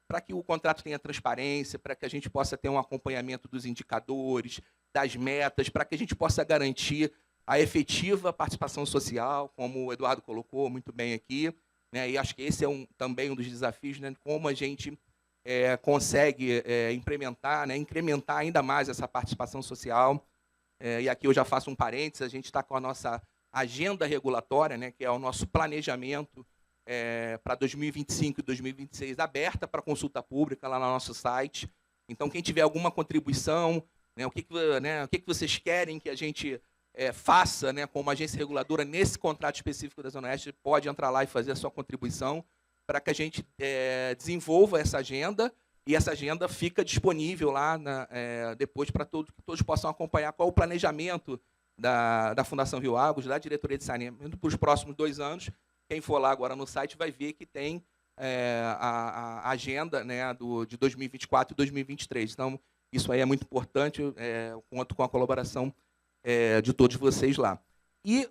para que o contrato tenha transparência, para que a gente possa ter um acompanhamento dos indicadores, das metas, para que a gente possa garantir a efetiva participação social, como o Eduardo colocou muito bem aqui, né? E acho que esse é também um dos desafios, né? Como a gente consegue implementar, né, incrementar ainda mais essa participação social. E aqui eu já faço um parênteses, a gente está com a nossa agenda regulatória, né, que é o nosso planejamento para 2025 e 2026, aberta para consulta pública lá no nosso site. Então, quem tiver alguma contribuição, né, o que vocês querem que a gente faça, né, como agência reguladora nesse contrato específico da Zona Oeste, pode entrar lá e fazer a sua contribuição para que a gente desenvolva essa agenda, e essa agenda fica disponível lá depois para que todos possam acompanhar qual é o planejamento da Fundação Rio Águas, da Diretoria de Saneamento, para os próximos 2 anos. Quem for lá agora no site vai ver que tem a agenda, né, de 2024 e 2023. Então, isso aí é muito importante, eu conto com a colaboração de todos vocês lá. E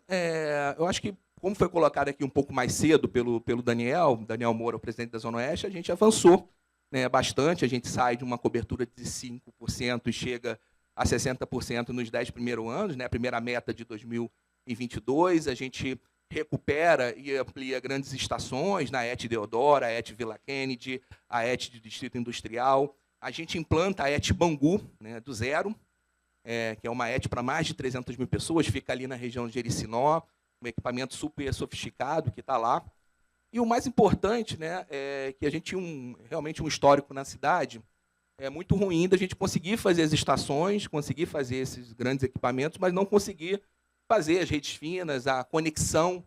eu acho que, como foi colocado aqui um pouco mais cedo pelo Daniel Moura, o presidente da Zona Oeste, a gente avançou né, bastante. A gente sai de uma cobertura de 5% e chega a 60% nos 10 primeiros anos, né, a primeira meta de 2022. A gente recupera e amplia grandes estações na ET Deodoro, a ET Vila Kennedy, a ET de Distrito Industrial. A gente implanta a ET Bangu, né, do zero, que é uma ET para mais de 300 mil pessoas, fica ali na região de Jericinó, um equipamento super sofisticado que está lá. E o mais importante, né, é que a gente tinha realmente um histórico na cidade muito ruim da gente conseguir fazer as estações, conseguir fazer esses grandes equipamentos, mas não conseguir fazer as redes finas, a conexão,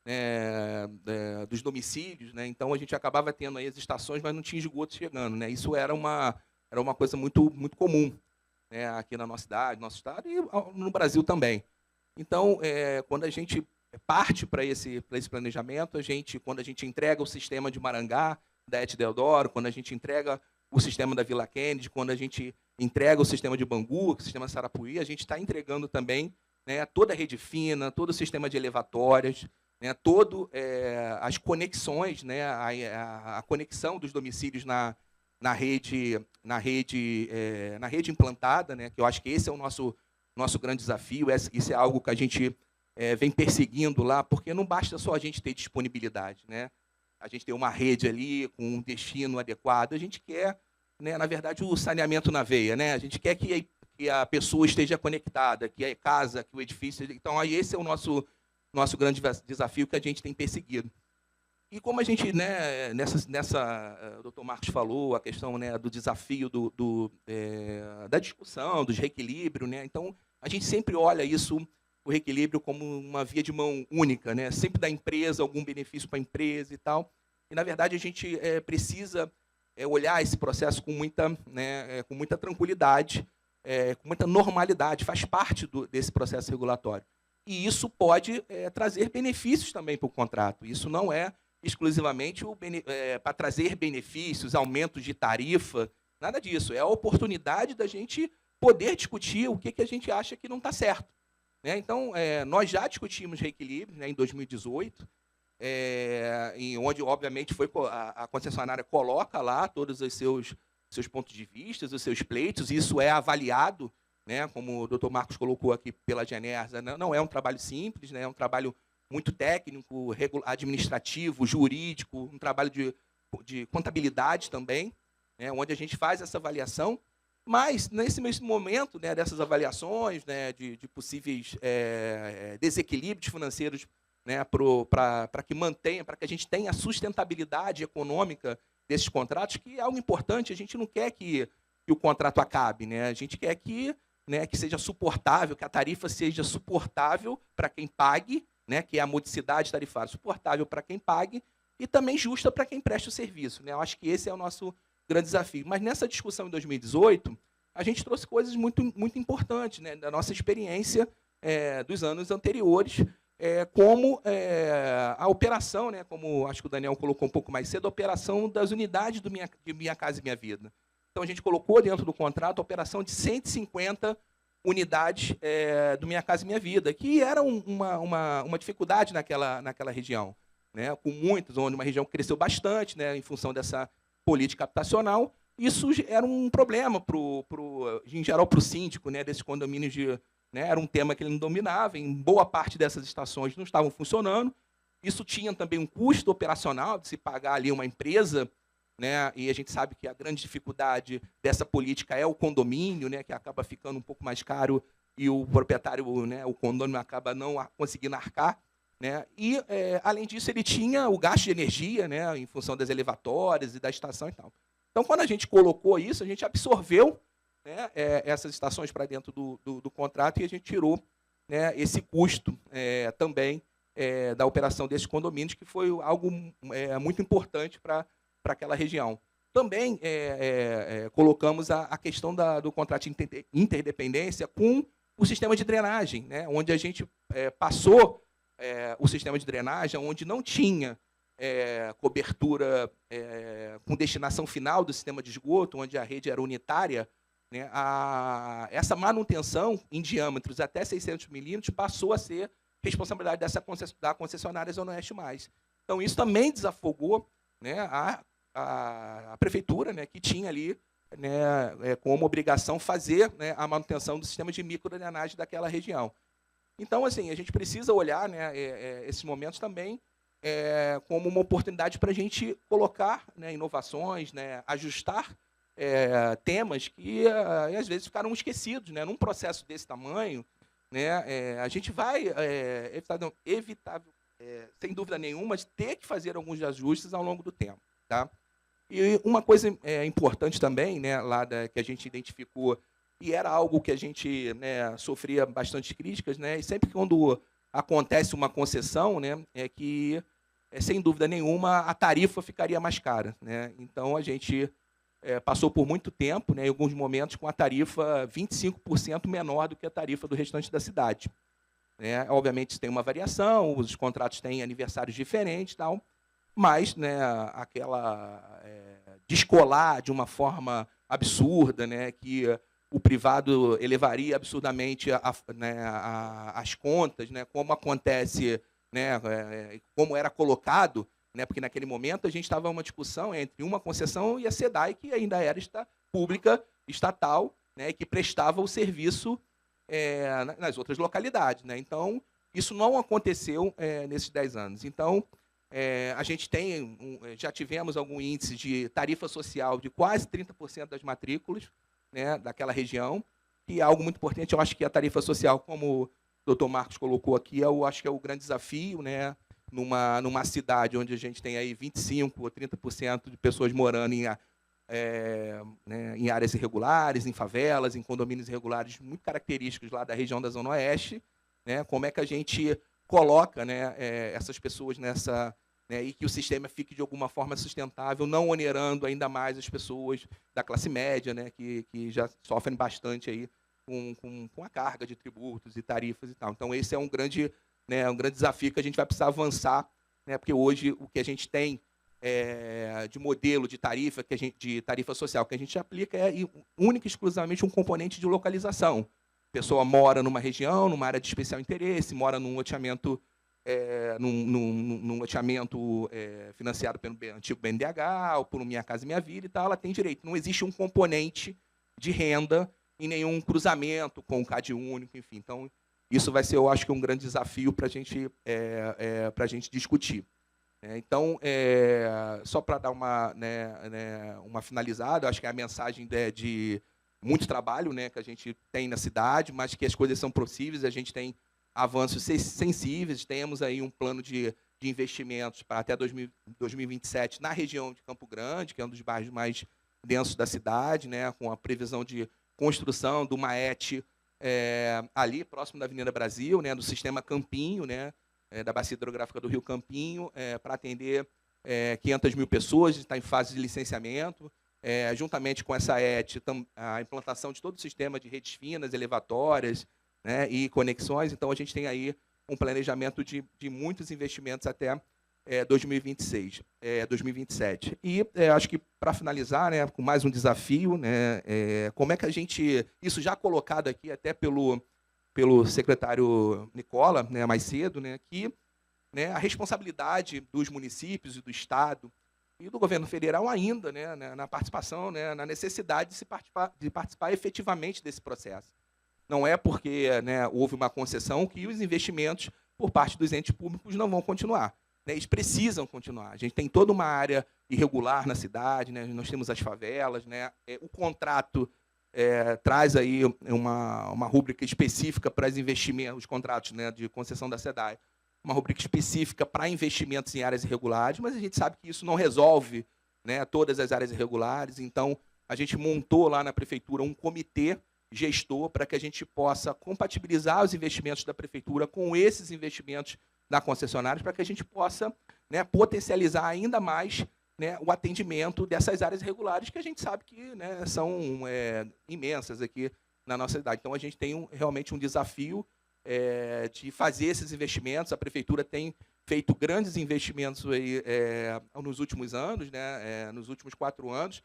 né, dos domicílios, né? Então a gente acabava tendo aí as estações, mas não tinha esgoto chegando, né? Isso era uma coisa muito comum, né, aqui na nossa cidade, no nosso estado e no Brasil também. Então, quando a gente parte para esse planejamento, quando a gente entrega o sistema de Marangá, da ET Deodoro, quando a gente entrega o sistema da Vila Kennedy, quando a gente entrega o sistema de Bangu, o sistema Sarapuí, a gente está entregando também, né, toda a rede fina, todo o sistema de elevatórias, né, as conexões, né, a conexão dos domicílios na rede implantada, né, que eu acho que esse é o nosso grande desafio. Isso é algo que a gente vem perseguindo lá, porque não basta só a gente ter disponibilidade, né? A gente ter uma rede ali com um destino adequado. A gente quer, né, na verdade, o saneamento na veia, né? A gente quer que a pessoa esteja conectada, que a casa, que o edifício. Então, aí esse é o nosso grande desafio que a gente tem perseguido. E como a gente, né, o doutor Marcos falou, a questão, né, do desafio da discussão, dos reequilíbrios, né? Então, a gente sempre olha o reequilíbrio como uma via de mão única, né? Sempre da empresa, algum benefício para a empresa e tal. E, na verdade, a gente precisa olhar esse processo com muita tranquilidade, com muita normalidade, faz parte desse processo regulatório. E isso pode trazer benefícios também para o contrato. Isso não é exclusivamente para trazer benefícios, aumentos de tarifa, nada disso. É a oportunidade da gente poder discutir o que a gente acha que não está certo, né? Então, nós já discutimos reequilíbrio, né, em 2018, onde, obviamente, a concessionária coloca lá todos os seus pontos de vista, os seus pleitos, e isso é avaliado, né, como o doutor Marcos colocou aqui pela Genersa. Não é um trabalho simples, né, é um trabalho muito técnico, administrativo, jurídico, um trabalho de contabilidade também, né, onde a gente faz essa avaliação. Mas, nesse mesmo momento, né, dessas avaliações, né, de possíveis desequilíbrios financeiros, né, para que a gente tenha a sustentabilidade econômica desses contratos, que é algo importante. A gente não quer que o contrato acabe, né? A gente quer que seja suportável, que a tarifa seja suportável para quem pague, né, que é a modicidade tarifária, suportável para quem pague e também justa para quem presta o serviço, né? Eu acho que esse é o nosso grande desafio. Mas nessa discussão em 2018, a gente trouxe coisas muito importantes, né, da nossa experiência dos anos anteriores, como a operação, né, como acho que o Daniel colocou um pouco mais cedo, a operação das unidades de Minha Casa e Minha Vida. Então, a gente colocou dentro do contrato a operação de 150 unidades do Minha Casa e Minha Vida, que era uma dificuldade naquela região, né, com muitas, onde uma região cresceu bastante, né, em função dessa política habitacional. Isso era um problema, em geral, para o síndico, né, desses condomínios né, era um tema que ele não dominava, em boa parte dessas estações não estavam funcionando. Isso tinha também um custo operacional de se pagar ali uma empresa, né, e a gente sabe que a grande dificuldade dessa política é o condomínio, né, que acaba ficando um pouco mais caro e o proprietário, né, o condomínio acaba não conseguindo arcar, né? E, além disso, ele tinha o gasto de energia, né, em função das elevatórias e da estação e tal. Então, quando a gente colocou isso, a gente absorveu, né, essas estações para dentro do contrato e a gente tirou, né, esse custo também da operação desses condomínios, que foi algo muito importante para aquela região. Também colocamos a questão do contrato de interdependência com o sistema de drenagem, né, onde a gente passou o sistema de drenagem, onde não tinha cobertura com destinação final do sistema de esgoto, onde a rede era unitária, né, essa manutenção em diâmetros até 600 milímetros passou a ser responsabilidade da concessionária Zona Oeste+. Então, isso também desafogou, né, a prefeitura, né, que tinha ali, né, como obrigação fazer, né, a manutenção do sistema de microdrenagem daquela região. Então, assim, a gente precisa olhar, né, esses momentos também como uma oportunidade para a gente colocar, né, inovações, né, ajustar temas que às vezes ficaram esquecidos, né, num processo desse tamanho, né, a gente vai sem dúvida nenhuma, ter que fazer alguns ajustes ao longo do tempo, tá? E uma coisa importante também, né, que a gente identificou, e era algo que a gente, né, sofria bastante críticas, né, e sempre quando acontece uma concessão, né, é que, sem dúvida nenhuma, a tarifa ficaria mais cara, né? Então, a gente passou por muito tempo, né, em alguns momentos, com a tarifa 25% menor do que a tarifa do restante da cidade. Obviamente, isso tem uma variação, os contratos têm aniversários diferentes, tal, mas, né, aquela descolar de uma forma absurda, né, que o privado elevaria absurdamente as contas, né, como acontece, né, como era colocado, né, porque naquele momento a gente estava em uma discussão entre uma concessão e a SEDAI, que ainda era pública, estatal, né, que prestava o serviço nas outras localidades, né? Então, isso não aconteceu nesses 10 anos. Então, a gente já tivemos algum índice de tarifa social de quase 30% das matrículas, né, daquela região, e algo muito importante, eu acho que a tarifa social, como o doutor Marcos colocou aqui, eu acho que é o grande desafio, né, numa cidade onde a gente tem aí 25% ou 30% de pessoas morando em áreas irregulares, em favelas, em condomínios irregulares muito característicos lá da região da Zona Oeste, né? Como é que a gente coloca, né, essas pessoas nessa, né, e que o sistema fique de alguma forma sustentável, não onerando ainda mais as pessoas da classe média, né, que já sofrem bastante aí com a carga de tributos e tarifas e tal. Então, esse é um grande desafio que a gente vai precisar avançar, né, porque hoje o que a gente tem de modelo de tarifa, de tarifa social que a gente aplica única e exclusivamente um componente de localização. A pessoa mora numa região, numa área de especial interesse, mora num loteamento, num loteamento financiado pelo antigo BNDH, ou por Minha Casa Minha Vida e tal, ela tem direito. Não existe um componente de renda em nenhum cruzamento com o CAD único, enfim. Então, isso vai ser, eu acho que, um grande desafio para a gente discutir. Então, só para dar uma finalizada, acho que a mensagem de muito trabalho, né, que a gente tem na cidade, mas que as coisas são possíveis, a gente tem avanços sensíveis, temos aí um plano de investimentos para até 2027 na região de Campo Grande, que é um dos bairros mais densos da cidade, né, com a previsão de construção do MAET ali, próximo da Avenida Brasil, né, do sistema Campinho, né, da Bacia Hidrográfica do Rio Campinho, para atender 500 mil pessoas, está em fase de licenciamento, juntamente com essa a implantação de todo o sistema de redes finas, elevatórias, né, e conexões. Então, a gente tem aí um planejamento de muitos investimentos até 2026, 2027. E acho que, para finalizar, né, com mais um desafio, né, como é que a gente, isso já colocado aqui até pelo secretário Nicola, né, mais cedo, né, que, né, a responsabilidade dos municípios e do Estado e do governo federal ainda, né, na participação, né, na necessidade de participar efetivamente desse processo. Não é porque, né, houve uma concessão que os investimentos por parte dos entes públicos não vão continuar. Né, eles precisam continuar. A gente tem toda uma área irregular na cidade, né, nós temos as favelas, né, o contrato traz aí uma rúbrica específica para os contratos, né, de concessão da SEDAI, uma rubrica específica para investimentos em áreas irregulares, mas a gente sabe que isso não resolve, né, todas as áreas irregulares. Então, a gente montou lá na prefeitura um comitê gestor para que a gente possa compatibilizar os investimentos da prefeitura com esses investimentos da concessionária, para que a gente possa, né, potencializar ainda mais, né, o atendimento dessas áreas irregulares, que a gente sabe que, né, são imensas aqui na nossa cidade. Então, a gente tem realmente um desafio de fazer esses investimentos. A prefeitura tem feito grandes investimentos aí, nos últimos anos, né, nos últimos 4 anos,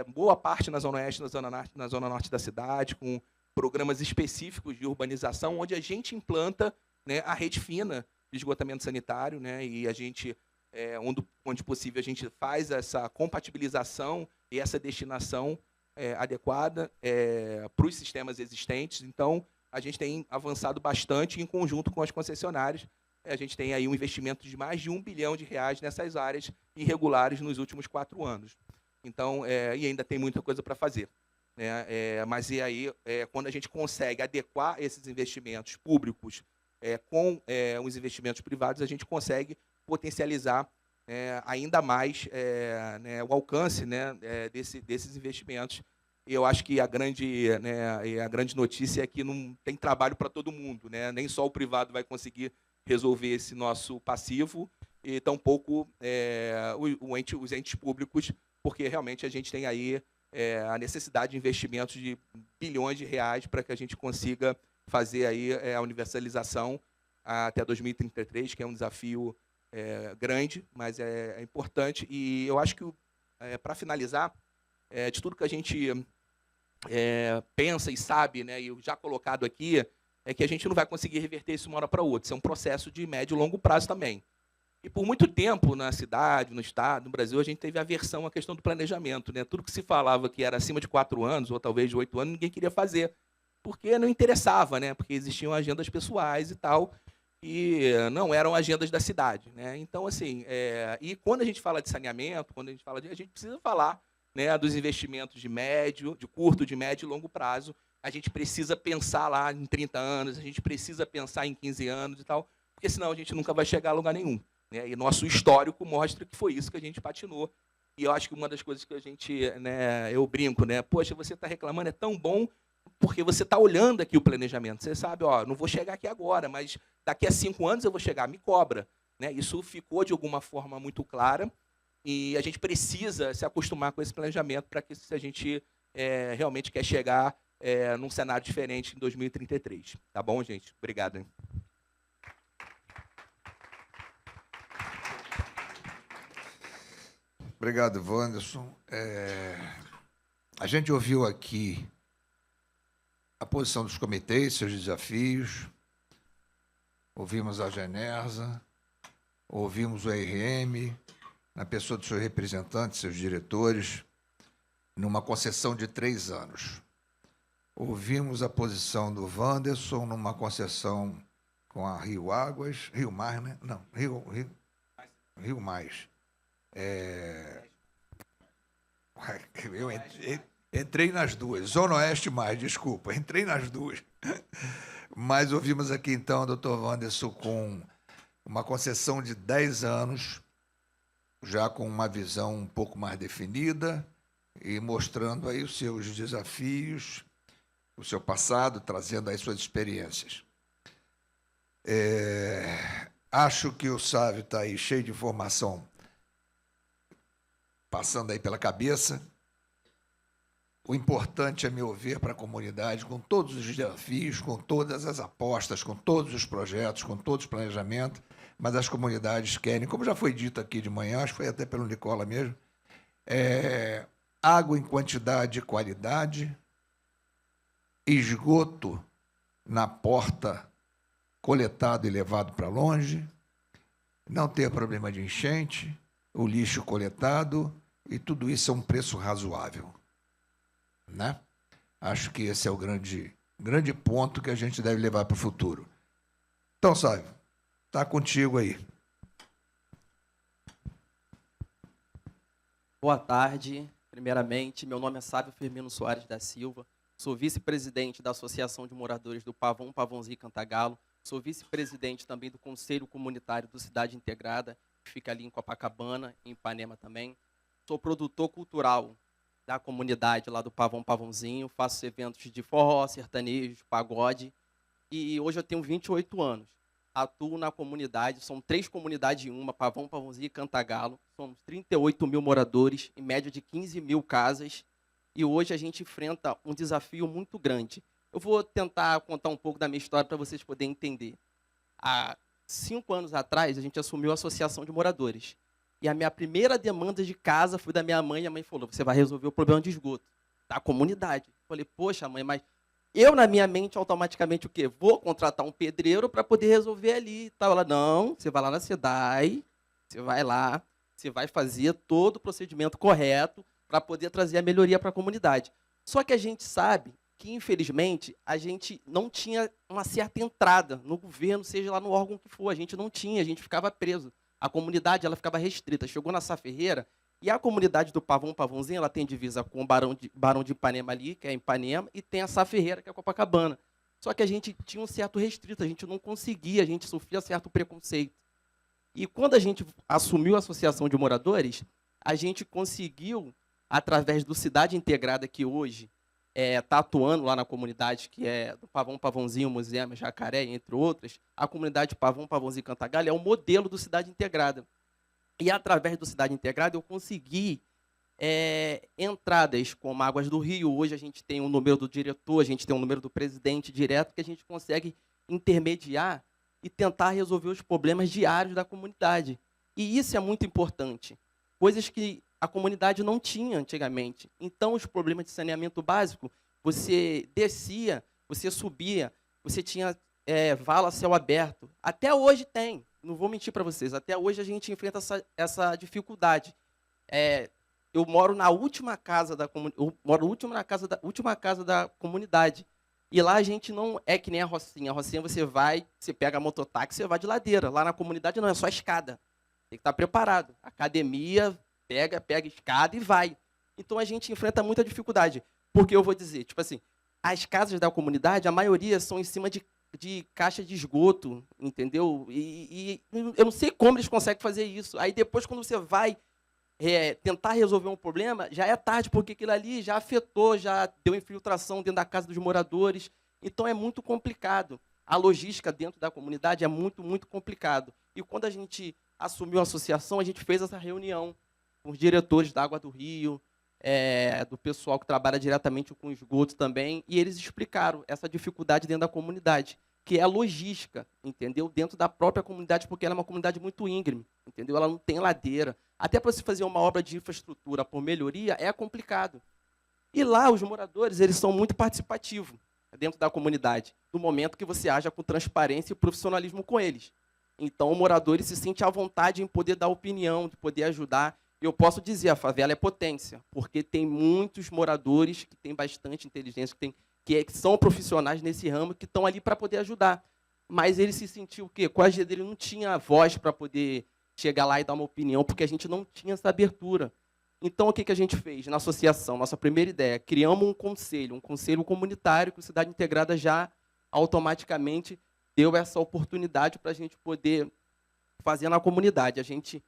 boa parte na Zona Oeste, na Zona Norte da cidade, com programas específicos de urbanização, onde a gente implanta, né, a rede fina de esgotamento sanitário, né, e a gente onde possível a gente faz essa compatibilização e essa destinação adequada para os sistemas existentes. Então, a gente tem avançado bastante em conjunto com as concessionárias. A gente tem aí um investimento de mais de R$ 1 bilhão nessas áreas irregulares nos últimos 4 anos. Então, e ainda tem muita coisa para fazer. Mas e aí, quando a gente consegue adequar esses investimentos públicos com os investimentos privados, a gente consegue potencializar ainda mais o alcance desses investimentos. E eu acho que a grande notícia é que não tem trabalho para todo mundo, né? Nem só o privado vai conseguir resolver esse nosso passivo, e tampouco os entes públicos, porque realmente a gente tem aí a necessidade de investimentos de bilhões de reais para que a gente consiga fazer aí a universalização até 2033, que é um desafio grande, mas é importante. E eu acho que, para finalizar, de tudo que a gente pensa e sabe, né, e já colocado aqui, é que a gente não vai conseguir reverter isso de uma hora para outra. Isso é um processo de médio e longo prazo também. E por muito tempo, na cidade, no estado, no Brasil, a gente teve aversão à questão do planejamento, né? Tudo que se falava que era acima de 4 anos, ou talvez de 8 anos, ninguém queria fazer, porque não interessava, né? Porque existiam agendas pessoais e tal, e não eram agendas da cidade, né? Então, assim, e quando a gente fala de saneamento, quando a gente fala a gente precisa falar, né, dos investimentos de curto, de médio e longo prazo. A gente precisa pensar lá em 30 anos, a gente precisa pensar em 15 anos e tal, porque senão a gente nunca vai chegar a lugar nenhum, né? E nosso histórico mostra que foi isso que a gente patinou. E eu acho que uma das coisas que a gente, né, eu brinco, né? Poxa, você está reclamando, é tão bom, porque você está olhando aqui o planejamento. Você sabe, não vou chegar aqui agora, mas daqui a 5 anos eu vou chegar, me cobra, né? Isso ficou de alguma forma muito clara, e a gente precisa se acostumar com esse planejamento para que, se a gente realmente quer chegar num cenário diferente em 2033. Tá bom, gente? Obrigado, hein? Obrigado, Wanderson. A gente ouviu aqui a posição dos comitês, seus desafios, ouvimos a Genersa, ouvimos o RM, na pessoa dos seus representantes, seus diretores, numa concessão de 3 anos. Ouvimos a posição do Wanderson numa concessão com a Rio Águas, Rio Mais, né? Não, Rio Mais. Eu entrei nas duas, Zona Oeste Mais, desculpa, entrei nas duas. Mas ouvimos aqui, então, o doutor Wanderson com uma concessão de 10 anos, já com uma visão um pouco mais definida e mostrando aí os seus desafios, o seu passado, trazendo aí suas experiências. Acho que o Sávio está aí cheio de informação, passando aí pela cabeça. O importante, a meu ver, para a comunidade, com todos os desafios, com todas as apostas, com todos os projetos, com todos os planejamentos, mas as comunidades querem, como já foi dito aqui de manhã, acho que foi até pelo Nicola mesmo, água em quantidade e qualidade, esgoto na porta coletado e levado para longe, não ter problema de enchente, o lixo coletado, e tudo isso é um preço razoável, né? Acho que esse é o grande ponto que a gente deve levar para o futuro. Então, Sávio, está contigo aí. Boa tarde. Primeiramente, meu nome é Sávio Firmino Soares da Silva, sou vice-presidente da Associação de Moradores do Pavão, Pavãozinho e Cantagalo, sou vice-presidente também do Conselho Comunitário do Cidade Integrada, que fica ali em Copacabana, em Ipanema também. Sou produtor cultural da comunidade lá do Pavão, Pavãozinho, faço eventos de forró, sertanejo, pagode, e hoje eu tenho 28 anos. Atuo na comunidade, são 3 comunidades em uma, Pavão, Pavãozinho e Cantagalo. Somos 38 mil moradores, em média de 15 mil casas. E hoje a gente enfrenta um desafio muito grande. Eu vou tentar contar um pouco da minha história para vocês poderem entender. Há 5 anos atrás, a gente assumiu a Associação de Moradores. E a minha primeira demanda de casa foi da minha mãe. E a mãe falou, você vai resolver o problema de esgoto da comunidade. Eu falei, poxa, mãe, mas... Eu, na minha mente, automaticamente, o quê? Vou contratar um pedreiro para poder resolver ali. Ela, não, você vai lá na SEDAI, Você vai lá, você vai fazer todo o procedimento correto para poder trazer a melhoria para a comunidade. Só que a gente sabe que, infelizmente, a gente não tinha uma certa entrada no governo, seja lá no órgão que for. A gente não tinha, a gente ficava preso. A comunidade ela ficava restrita. Chegou na Sá Ferreira, e a comunidade do Pavãozinho, ela tem divisa com o Barão de Ipanema ali, que é Ipanema, e tem a Sá Ferreira, que é Copacabana. Só que a gente tinha um certo restrito, a gente não conseguia, a gente sofria certo preconceito. E quando a gente assumiu a Associação de Moradores, a gente conseguiu, através do Cidade Integrada, que hoje está atuando lá na comunidade, que é do Pavãozinho, Museu, Jacaré, entre outras, a comunidade Pavãozinho Cantagalho é um modelo do Cidade Integrada. E, através do Cidade Integrada, eu consegui entradas como Águas do Rio. Hoje a gente tem um número do diretor, a gente tem um número do presidente direto, que a gente consegue intermediar e tentar resolver os problemas diários da comunidade. E isso é muito importante. Coisas que a comunidade não tinha antigamente. Então, os problemas de saneamento básico, você descia, você subia, você tinha vala a céu aberto. Até hoje tem. Não vou mentir para vocês, até hoje a gente enfrenta essa dificuldade. Eu moro na última casa da última casa da comunidade. E lá a gente não é que nem a Rocinha. A Rocinha você vai, você pega a mototáxi, você vai de ladeira. Lá na comunidade não, é só escada. Tem que estar preparado. Academia, pega escada e vai. Então a gente enfrenta muita dificuldade. Porque eu vou dizer, tipo assim, as casas da comunidade, a maioria são em cima de caixa de esgoto, entendeu? E eu não sei como eles conseguem fazer isso. Aí depois, quando você vai tentar resolver um problema, já é tarde, porque aquilo ali já afetou, já deu infiltração dentro da casa dos moradores. Então é muito complicado. A logística dentro da comunidade é muito, muito complicado. E quando a gente assumiu a associação, a gente fez essa reunião com os diretores da Água do Rio, do pessoal que trabalha diretamente com esgoto também, e eles explicaram essa dificuldade dentro da comunidade, que é a logística, entendeu? Dentro da própria comunidade, porque ela é uma comunidade muito íngreme, entendeu? Ela não tem ladeira. Até para se fazer uma obra de infraestrutura por melhoria é complicado. E lá os moradores, eles são muito participativos dentro da comunidade, no momento que você haja com transparência e profissionalismo com eles. Então o morador ele se sente à vontade em poder dar opinião, de poder ajudar. Eu posso dizer, a favela é potência, porque tem muitos moradores que têm bastante inteligência, que são profissionais nesse ramo, que estão ali para poder ajudar. Mas ele se sentiu o quê? Quase ele não tinha voz para poder chegar lá e dar uma opinião, porque a gente não tinha essa abertura. Então, o que a gente fez na associação? Nossa primeira ideia, criamos um conselho comunitário, que a Cidade Integrada já automaticamente deu essa oportunidade para a gente poder fazer na comunidade. A gente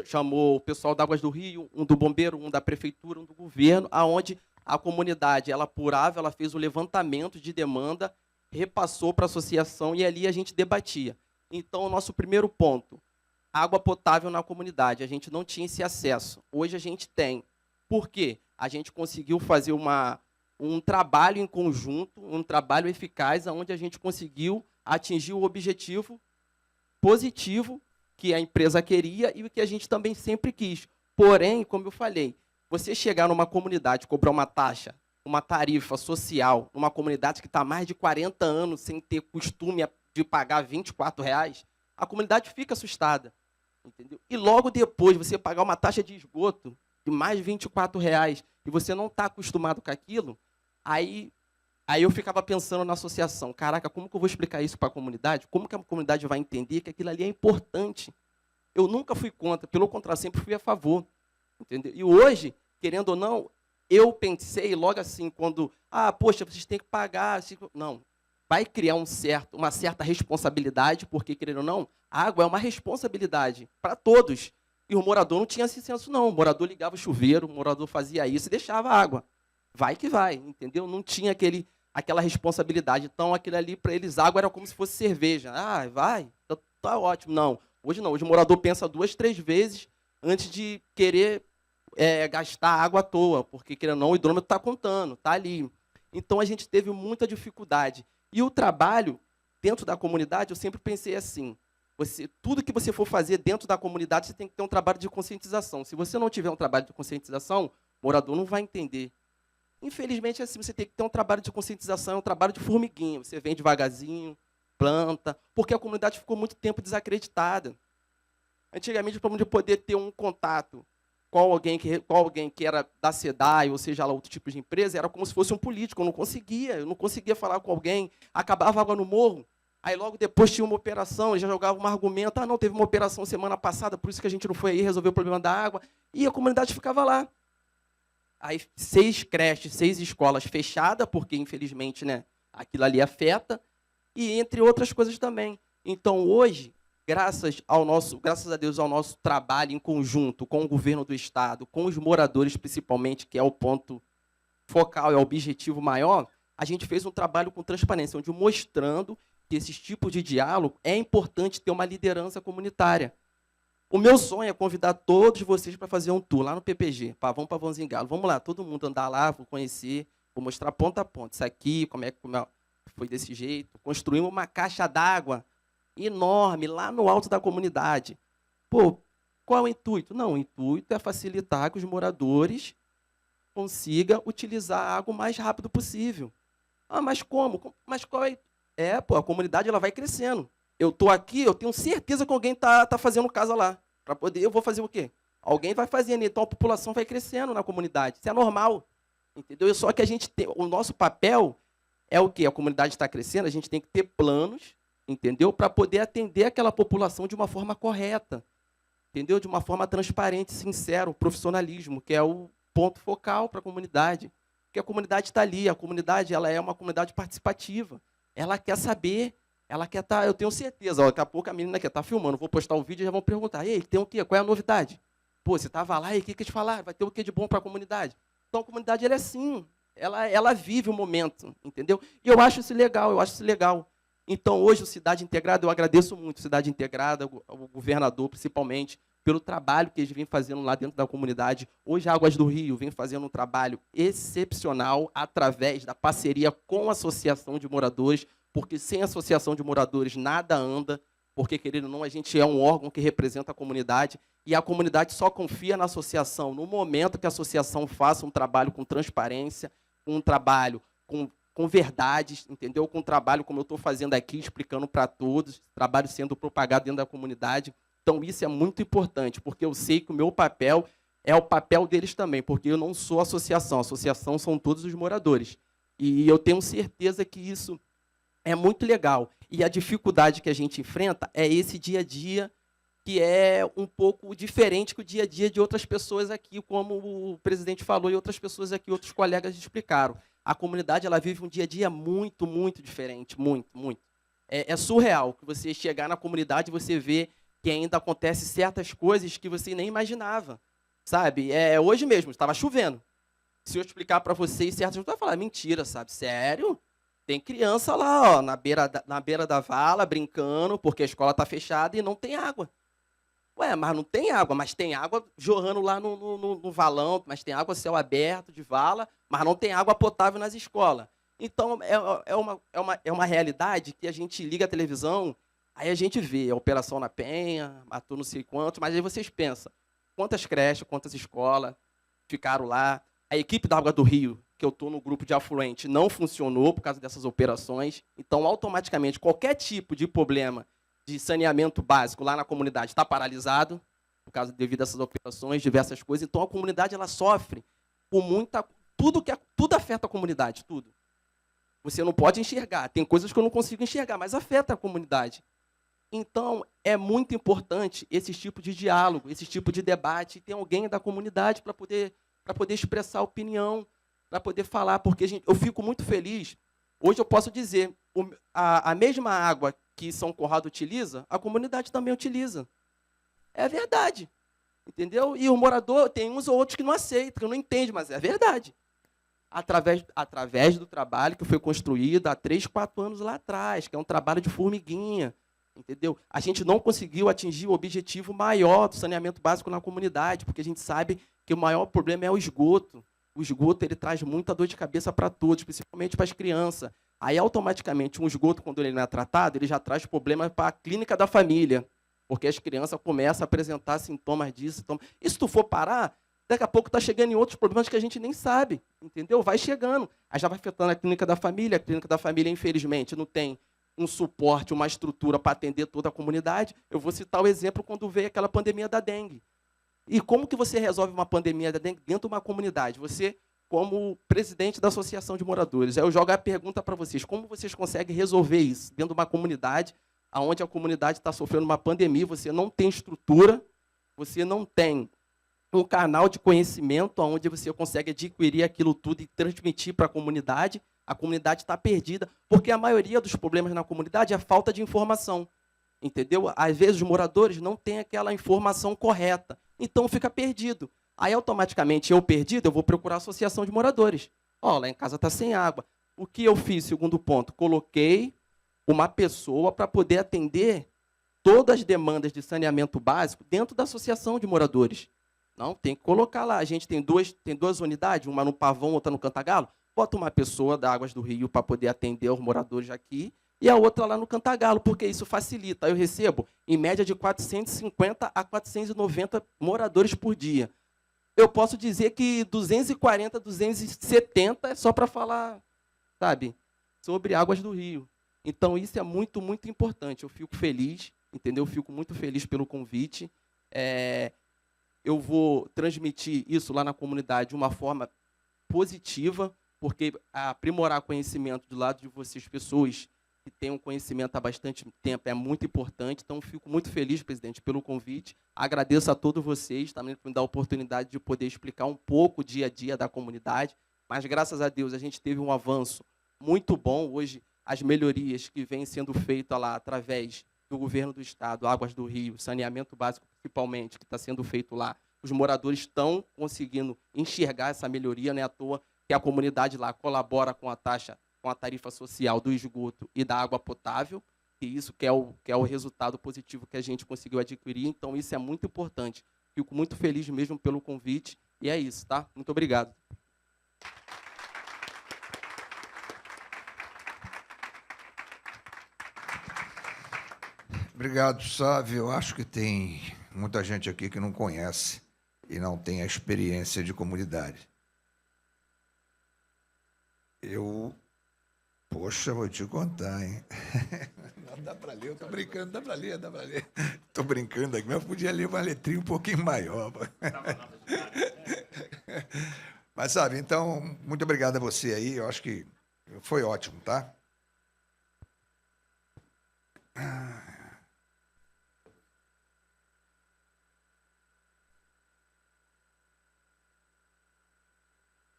chamou o pessoal da Águas do Rio, um do bombeiro, um da prefeitura, um do governo, aonde a comunidade ela apurava, ela fez o levantamento de demanda, repassou para a associação e ali a gente debatia. Então, o nosso primeiro ponto, água potável na comunidade. A gente não tinha esse acesso. Hoje a gente tem. Por quê? A gente conseguiu fazer um trabalho em conjunto, um trabalho eficaz, onde a gente conseguiu atingir o objetivo positivo que a empresa queria e o que a gente também sempre quis. Porém, como eu falei, você chegar numa comunidade, cobrar uma taxa, uma tarifa social, numa comunidade que está há mais de 40 anos sem ter costume de pagar R$ 24, a comunidade fica assustada. Entendeu? E logo depois você pagar uma taxa de esgoto de mais de R$ 24 e você não está acostumado com aquilo, aí eu ficava pensando na associação, caraca, como que eu vou explicar isso para a comunidade? Como que a comunidade vai entender que aquilo ali é importante? Eu nunca fui contra, pelo contrário, sempre fui a favor. Entendeu? E hoje, querendo ou não, eu pensei logo assim, quando, poxa, vocês têm que pagar. Não, vai criar uma certa responsabilidade, porque, querendo ou não, a água é uma responsabilidade para todos. E o morador não tinha esse senso, não. O morador ligava o chuveiro, o morador fazia isso e deixava a água. Vai que vai, entendeu? Não tinha aquela responsabilidade. Então, aquilo ali, para eles, água era como se fosse cerveja. Vai, tá ótimo. Não, hoje não. Hoje o morador pensa 2, 3 vezes antes de querer gastar água à toa, porque, querendo ou não, o hidrômetro está contando, está ali. Então, a gente teve muita dificuldade. E o trabalho dentro da comunidade, eu sempre pensei assim, tudo que você for fazer dentro da comunidade, você tem que ter um trabalho de conscientização. Se você não tiver um trabalho de conscientização, o morador não vai entender. Infelizmente, assim, você tem que ter um trabalho de conscientização, um trabalho de formiguinha. Você vem devagarzinho, planta, porque a comunidade ficou muito tempo desacreditada. Antigamente, para poder ter um contato com alguém que era da SEDAI, ou seja, lá, outro tipo de empresa, era como se fosse um político. Eu não conseguia falar com alguém. Acabava água no morro, aí logo depois tinha uma operação, já jogava um argumento, não, teve uma operação semana passada, por isso que a gente não foi aí resolver o problema da água, e a comunidade ficava lá. Aí 6 creches, 6 escolas fechadas, porque, infelizmente, né, aquilo ali afeta, e entre outras coisas também. Então, hoje, graças a Deus, ao nosso trabalho em conjunto com o governo do Estado, com os moradores principalmente, que é o ponto focal, é o objetivo maior, a gente fez um trabalho com transparência, onde mostrando que esses tipos de diálogo é importante ter uma liderança comunitária. O meu sonho é convidar todos vocês para fazer um tour lá no PPG, Pavão, Pavãozinho Galo. Vamos lá, todo mundo andar lá, vou conhecer, vou mostrar ponta a ponta. Isso aqui, como foi desse jeito. Construímos uma caixa d'água enorme lá no alto da comunidade. Pô, qual é o intuito? Não, o intuito é facilitar que os moradores consigam utilizar a água o mais rápido possível. Ah, mas como? Mas qual é? A comunidade ela vai crescendo. Eu estou aqui, eu tenho certeza que alguém tá fazendo casa lá. Para poder, eu vou fazer o quê? Alguém vai fazendo, então a população vai crescendo na comunidade. Isso é normal. Entendeu? Só que a gente tem, o nosso papel é o quê? A comunidade está crescendo, a gente tem que ter planos, entendeu? Para poder atender aquela população de uma forma correta. Entendeu? De uma forma transparente, sincera, o profissionalismo, que é o ponto focal para a comunidade. Porque a comunidade está ali, a comunidade ela é uma comunidade participativa. Ela quer saber, ela quer estar, eu tenho certeza, daqui a pouco a menina quer estar filmando, vou postar o vídeo e já vão perguntar, ei, tem o quê? Qual é a novidade? Pô, você estava lá e o que eles falaram? Vai ter o quê de bom para a comunidade? Então a comunidade ela é assim, ela vive o momento, entendeu? E eu acho isso legal, Então hoje o Cidade Integrada, eu agradeço muito a Cidade Integrada, o governador principalmente, pelo trabalho que eles vêm fazendo lá dentro da comunidade. Hoje a Águas do Rio vem fazendo um trabalho excepcional através da parceria com a Associação de Moradores, porque sem a Associação de Moradores nada anda, porque, querendo ou não, a gente é um órgão que representa a comunidade, e a comunidade só confia na associação no momento que a associação faça um trabalho com transparência, um trabalho com verdades, entendeu? Com um trabalho como eu estou fazendo aqui, explicando para todos, trabalho sendo propagado dentro da comunidade. Então, isso é muito importante, porque eu sei que o meu papel é o papel deles também, porque eu não sou associação. A associação são todos os moradores. E eu tenho certeza que isso é muito legal. E a dificuldade que a gente enfrenta é esse dia a dia, que é um pouco diferente que o dia a dia de outras pessoas aqui, como o presidente falou, e outras pessoas aqui, outros colegas explicaram. A comunidade ela vive um dia a dia muito, muito diferente, muito, muito. É surreal que você chegar na comunidade e você vê que ainda acontece certas coisas que você nem imaginava, sabe? Hoje mesmo, estava chovendo. Se eu explicar para vocês certas coisas, você vai falar, mentira, sabe? Sério? Tem criança lá, ó, na beira da vala, brincando, porque a escola está fechada e não tem água. Ué, mas não tem água, mas tem água jorrando lá no valão, mas tem água a céu aberto, de vala, mas não tem água potável nas escolas. Então, é uma realidade que a gente liga a televisão, aí a gente vê a Operação na Penha, matou não sei quantos, mas aí vocês pensam, quantas creches, quantas escolas ficaram lá. A equipe da Água do Rio, que eu estou no grupo de afluente, não funcionou por causa dessas operações. Então, automaticamente, qualquer tipo de problema de saneamento básico lá na comunidade está paralisado, devido a essas operações, diversas coisas. Então, a comunidade ela sofre por tudo afeta a comunidade, tudo. Você não pode enxergar. Tem coisas que eu não consigo enxergar, mas afeta a comunidade. Então, é muito importante esse tipo de diálogo, esse tipo de debate. Tem alguém da comunidade para poder expressar opinião, para poder falar, porque eu fico muito feliz. Hoje eu posso dizer, a mesma água que São Conrado utiliza, a comunidade também utiliza. É verdade. Entendeu? E o morador, tem uns ou outros que não aceitam, que não entendem, mas é verdade. Através do trabalho que foi construído há 3, 4 anos lá atrás, que é um trabalho de formiguinha, entendeu? A gente não conseguiu atingir o objetivo maior do saneamento básico na comunidade, porque a gente sabe que o maior problema é o esgoto. O esgoto ele traz muita dor de cabeça para todos, principalmente para as crianças. Aí, automaticamente, um esgoto, quando ele não é tratado, ele já traz problemas para a clínica da família, porque as crianças começam a apresentar sintomas disso, sintomas. E se tu for parar, daqui a pouco está chegando em outros problemas que a gente nem sabe, entendeu? Vai chegando. Aí já vai afetando a clínica da família, infelizmente, não tem um suporte, uma estrutura para atender toda a comunidade. Eu vou citar o exemplo quando veio aquela pandemia da dengue. E como que você resolve uma pandemia da dengue dentro de uma comunidade? Você, como presidente da Associação de Moradores, aí eu jogo a pergunta para vocês, como vocês conseguem resolver isso dentro de uma comunidade, onde a comunidade está sofrendo uma pandemia, você não tem estrutura, você não tem um canal de conhecimento onde você consegue adquirir aquilo tudo e transmitir para a comunidade está perdida, porque a maioria dos problemas na comunidade é a falta de informação, entendeu? Às vezes os moradores não têm aquela informação correta, então fica perdido. Aí, automaticamente, eu perdido, eu vou procurar a associação de moradores. Ó, lá em casa está sem água. O que eu fiz, segundo ponto? Coloquei uma pessoa para poder atender todas as demandas de saneamento básico dentro da associação de moradores. Não, tem que colocar lá. A gente tem duas unidades, uma no Pavão, outra no Cantagalo. Bota uma pessoa da Águas do Rio para poder atender os moradores aqui e a outra lá no Cantagalo, porque isso facilita. Eu recebo, em média, de 450 a 490 moradores por dia. Eu posso dizer que 240, 270 é só para falar, sabe, sobre Águas do Rio. Então, isso é muito, muito importante. Eu fico feliz, entendeu? Eu fico muito feliz pelo convite. Eu vou transmitir isso lá na comunidade de uma forma positiva, porque aprimorar conhecimento do lado de vocês, pessoas que têm um conhecimento há bastante tempo, é muito importante. Então, fico muito feliz, presidente, pelo convite. Agradeço a todos vocês também por me dar a oportunidade de poder explicar um pouco o dia a dia da comunidade. Mas, graças a Deus, a gente teve um avanço muito bom. Hoje, as melhorias que vêm sendo feitas lá através do governo do Estado, Águas do Rio, saneamento básico principalmente, que está sendo feito lá, os moradores estão conseguindo enxergar essa melhoria, não é à toa que a comunidade lá colabora com a taxa, com a tarifa social do esgoto e da água potável, e isso que é o resultado positivo que a gente conseguiu adquirir. Então, isso é muito importante. Fico muito feliz mesmo pelo convite, e é isso, tá? Muito obrigado. Obrigado, Sávio. Eu acho que tem muita gente aqui que não conhece e não tem a experiência de comunidade. Poxa, vou te contar, hein? Não dá para ler, eu tô brincando, dá para ler. Tô brincando aqui, mas eu podia ler uma letrinha um pouquinho maior. Mas, sabe, então, muito obrigado a você aí, eu acho que foi ótimo, tá?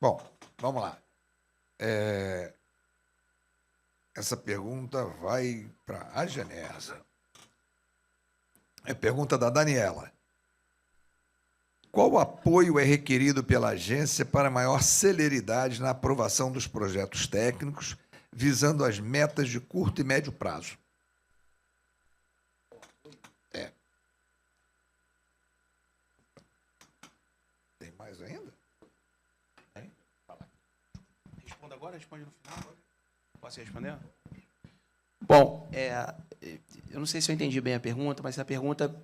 Bom, vamos lá. Essa pergunta vai para a Genersa. É pergunta da Daniela. Qual apoio é requerido pela agência para maior celeridade na aprovação dos projetos técnicos, visando as metas de curto e médio prazo? Tem mais ainda? Responda agora, responde no final. Posso responder? Bom, eu não sei se eu entendi bem a pergunta, mas a pergunta,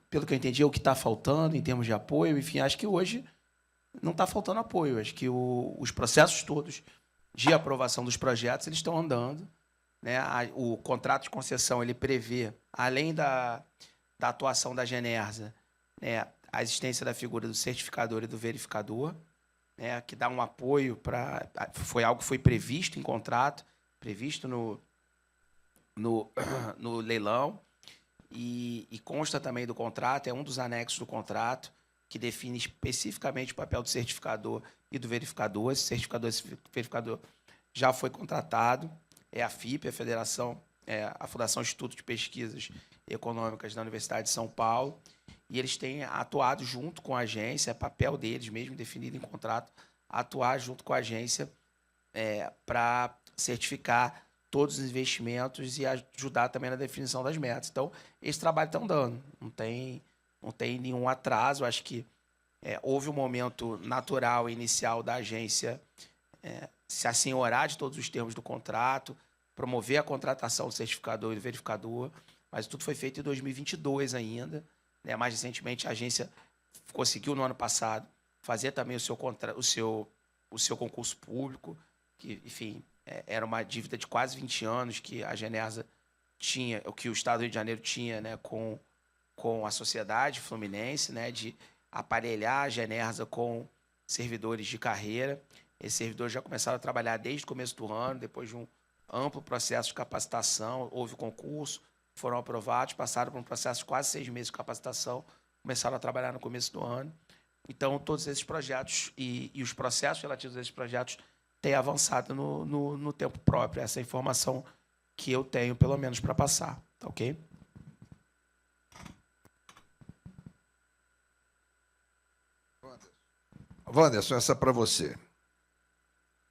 pelo que eu entendi, é o que está faltando em termos de apoio. Enfim, acho que hoje não está faltando apoio. Acho que os processos todos de aprovação dos projetos eles estão andando, né? O contrato de concessão ele prevê, além da atuação da Genersa, né, a existência da figura do certificador e do verificador, né, que dá um apoio para... Foi algo que foi previsto em contrato, previsto no leilão, e consta também do contrato, é um dos anexos do contrato, que define especificamente o papel do certificador e do verificador. Esse verificador já foi contratado, é a FIP, a Fundação Instituto de Pesquisas Econômicas da Universidade de São Paulo, e eles têm atuado junto com a agência, é papel deles mesmo, definido em contrato, atuar junto com a agência para certificar todos os investimentos e ajudar também na definição das metas. Então, esse trabalho está andando, não tem nenhum atraso. Acho que houve um momento natural inicial da agência se assenhorar de todos os termos do contrato, promover a contratação do certificador e do verificador, mas tudo foi feito em 2022 ainda. Mais recentemente, a agência conseguiu, no ano passado, fazer também o seu concurso público, que, enfim, era uma dívida de quase 20 anos que a Genersa tinha, o que o Estado do Rio de Janeiro tinha, né, com a sociedade fluminense, né, de aparelhar a Genersa com servidores de carreira. Esses servidores já começaram a trabalhar desde o começo do ano, depois de um amplo processo de capacitação, houve concurso, foram aprovados, passaram por um processo de quase 6 meses de capacitação, começaram a trabalhar no começo do ano. Então, todos esses projetos e os processos relativos a esses projetos têm avançado no tempo próprio. Essa é a informação que eu tenho, pelo menos, para passar. Tá ok? Wanderson, essa é para você.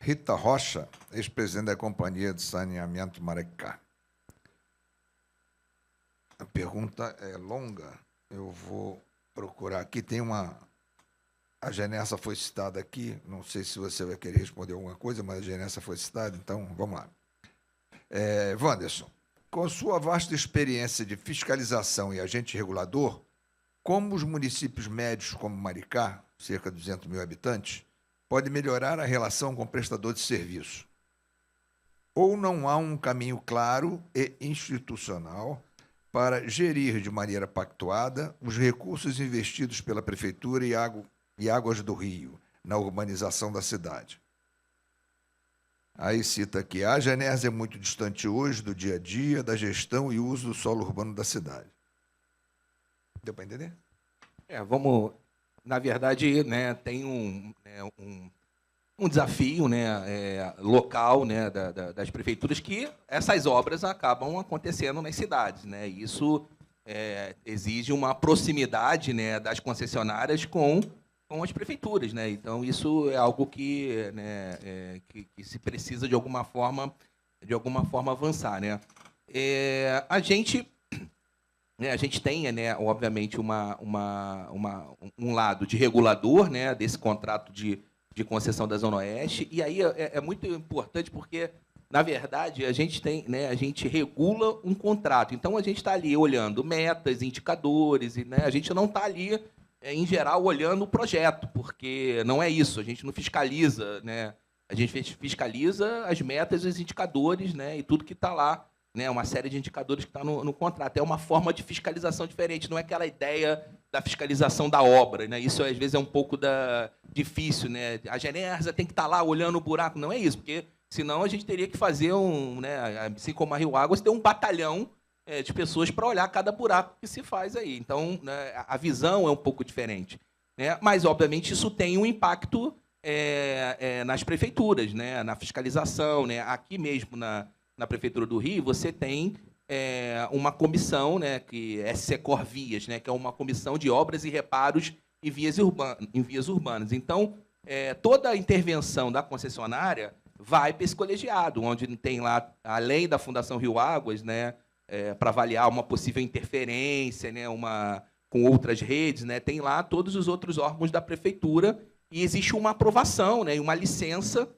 Rita Rocha, ex-presidente da Companhia de Saneamento Maricá. A pergunta é longa, eu vou procurar aqui. Tem uma... A Genersa foi citada aqui, não sei se você vai querer responder alguma coisa, mas a Genersa foi citada, então vamos lá. Wanderson, com sua vasta experiência de fiscalização e agente regulador, como os municípios médios como Maricá, cerca de 200 mil habitantes, podem melhorar a relação com o prestador de serviço? Ou não há um caminho claro e institucional para gerir de maneira pactuada os recursos investidos pela Prefeitura e Águas do Rio na urbanização da cidade? Aí cita aqui, a Genersa é muito distante hoje do dia a dia, da gestão e uso do solo urbano da cidade. Deu para entender? Vamos, na verdade, né, tem um desafio, né, local, né, das prefeituras, que essas obras acabam acontecendo nas cidades, né? Isso exige uma proximidade, né, das concessionárias com as prefeituras, né? Então isso é algo que, né, que se precisa de alguma forma avançar, né? A gente tem, né, obviamente, um lado de regulador, né, desse contrato de concessão da Zona Oeste, e aí é muito importante porque, na verdade, a gente regula um contrato. Então, a gente está ali olhando metas, indicadores, e, né, a gente não está ali, em geral, olhando o projeto, porque não é isso, a gente não fiscaliza, né, a gente fiscaliza as metas, os indicadores, né, e tudo que está lá, né, uma série de indicadores que está no contrato. É uma forma de fiscalização diferente, não é aquela ideia da fiscalização da obra, né? Isso, às vezes, é um pouco difícil, né? A Genersa tem que estar lá olhando o buraco. Não é isso, porque senão a gente teria que fazer né, assim como a Rio Águas, ter um batalhão de pessoas para olhar cada buraco que se faz aí. Então, né, a visão é um pouco diferente, né? Mas, obviamente, isso tem um impacto nas prefeituras, né? Na fiscalização, né? Aqui mesmo na Prefeitura do Rio, você tem uma comissão, né, que é Secor Vias, né, que é uma comissão de obras e reparos em vias urbanas. Então, toda a intervenção da concessionária vai para esse colegiado, onde tem lá, além da Fundação Rio Águas, né, para avaliar uma possível interferência, né, com outras redes, né, tem lá todos os outros órgãos da Prefeitura e existe uma aprovação, né, e uma licença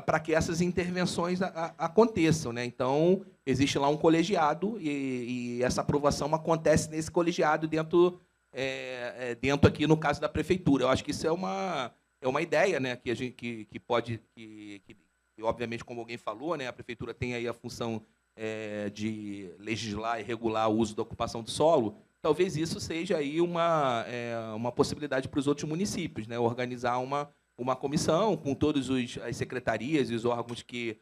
para que essas intervenções aconteçam, né? Então, existe lá um colegiado e essa aprovação acontece nesse colegiado dentro aqui, no caso da Prefeitura. Eu acho que isso é uma ideia, né, que a gente que pode, obviamente, como alguém falou, né, a Prefeitura tem aí a função de legislar e regular o uso da ocupação do solo. Talvez isso seja aí uma possibilidade para os outros municípios, né, organizar uma comissão com todas as secretarias e os órgãos que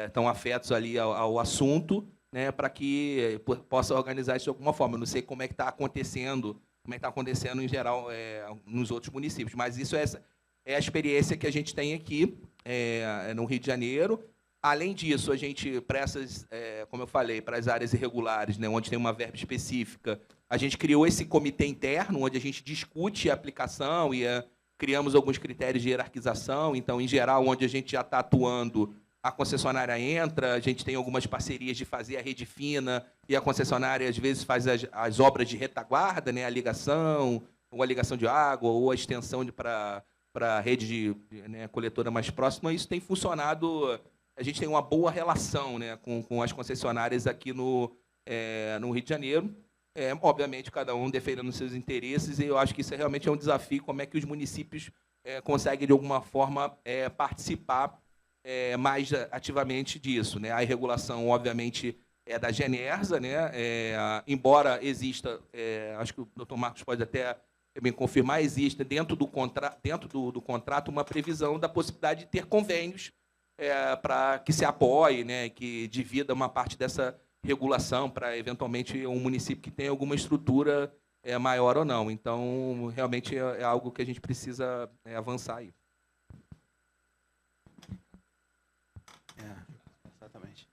estão afetos ali ao assunto, né, para que possa organizar isso de alguma forma. Eu não sei como é que está acontecendo em geral nos outros municípios, mas isso é a experiência que a gente tem aqui no Rio de Janeiro. Além disso, a gente, para essas, como eu falei, para as áreas irregulares, né, onde tem uma verba específica, a gente criou esse comitê interno, onde a gente discute a aplicação e criamos alguns critérios de hierarquização. Então, em geral, onde a gente já está atuando, a concessionária entra, a gente tem algumas parcerias de fazer a rede fina, e a concessionária, às vezes, faz as obras de retaguarda, né, a ligação de água, ou a extensão para a rede né, coletora mais próxima. Isso tem funcionado, a gente tem uma boa relação, né, com as concessionárias aqui no Rio de Janeiro. Obviamente, cada um defendendo seus interesses, e eu acho que isso realmente é um desafio, como é que os municípios conseguem, de alguma forma, participar mais ativamente disso, né? A regulação, obviamente, é da Genersa, né? Embora exista, acho que o doutor Marcos pode até me confirmar, existe dentro do contrato uma previsão da possibilidade de ter convênios para que se apoie, né? Que divida uma parte dessa regulação para, eventualmente, um município que tem alguma estrutura maior ou não. Então, realmente, é algo que a gente precisa avançar aí. Exatamente.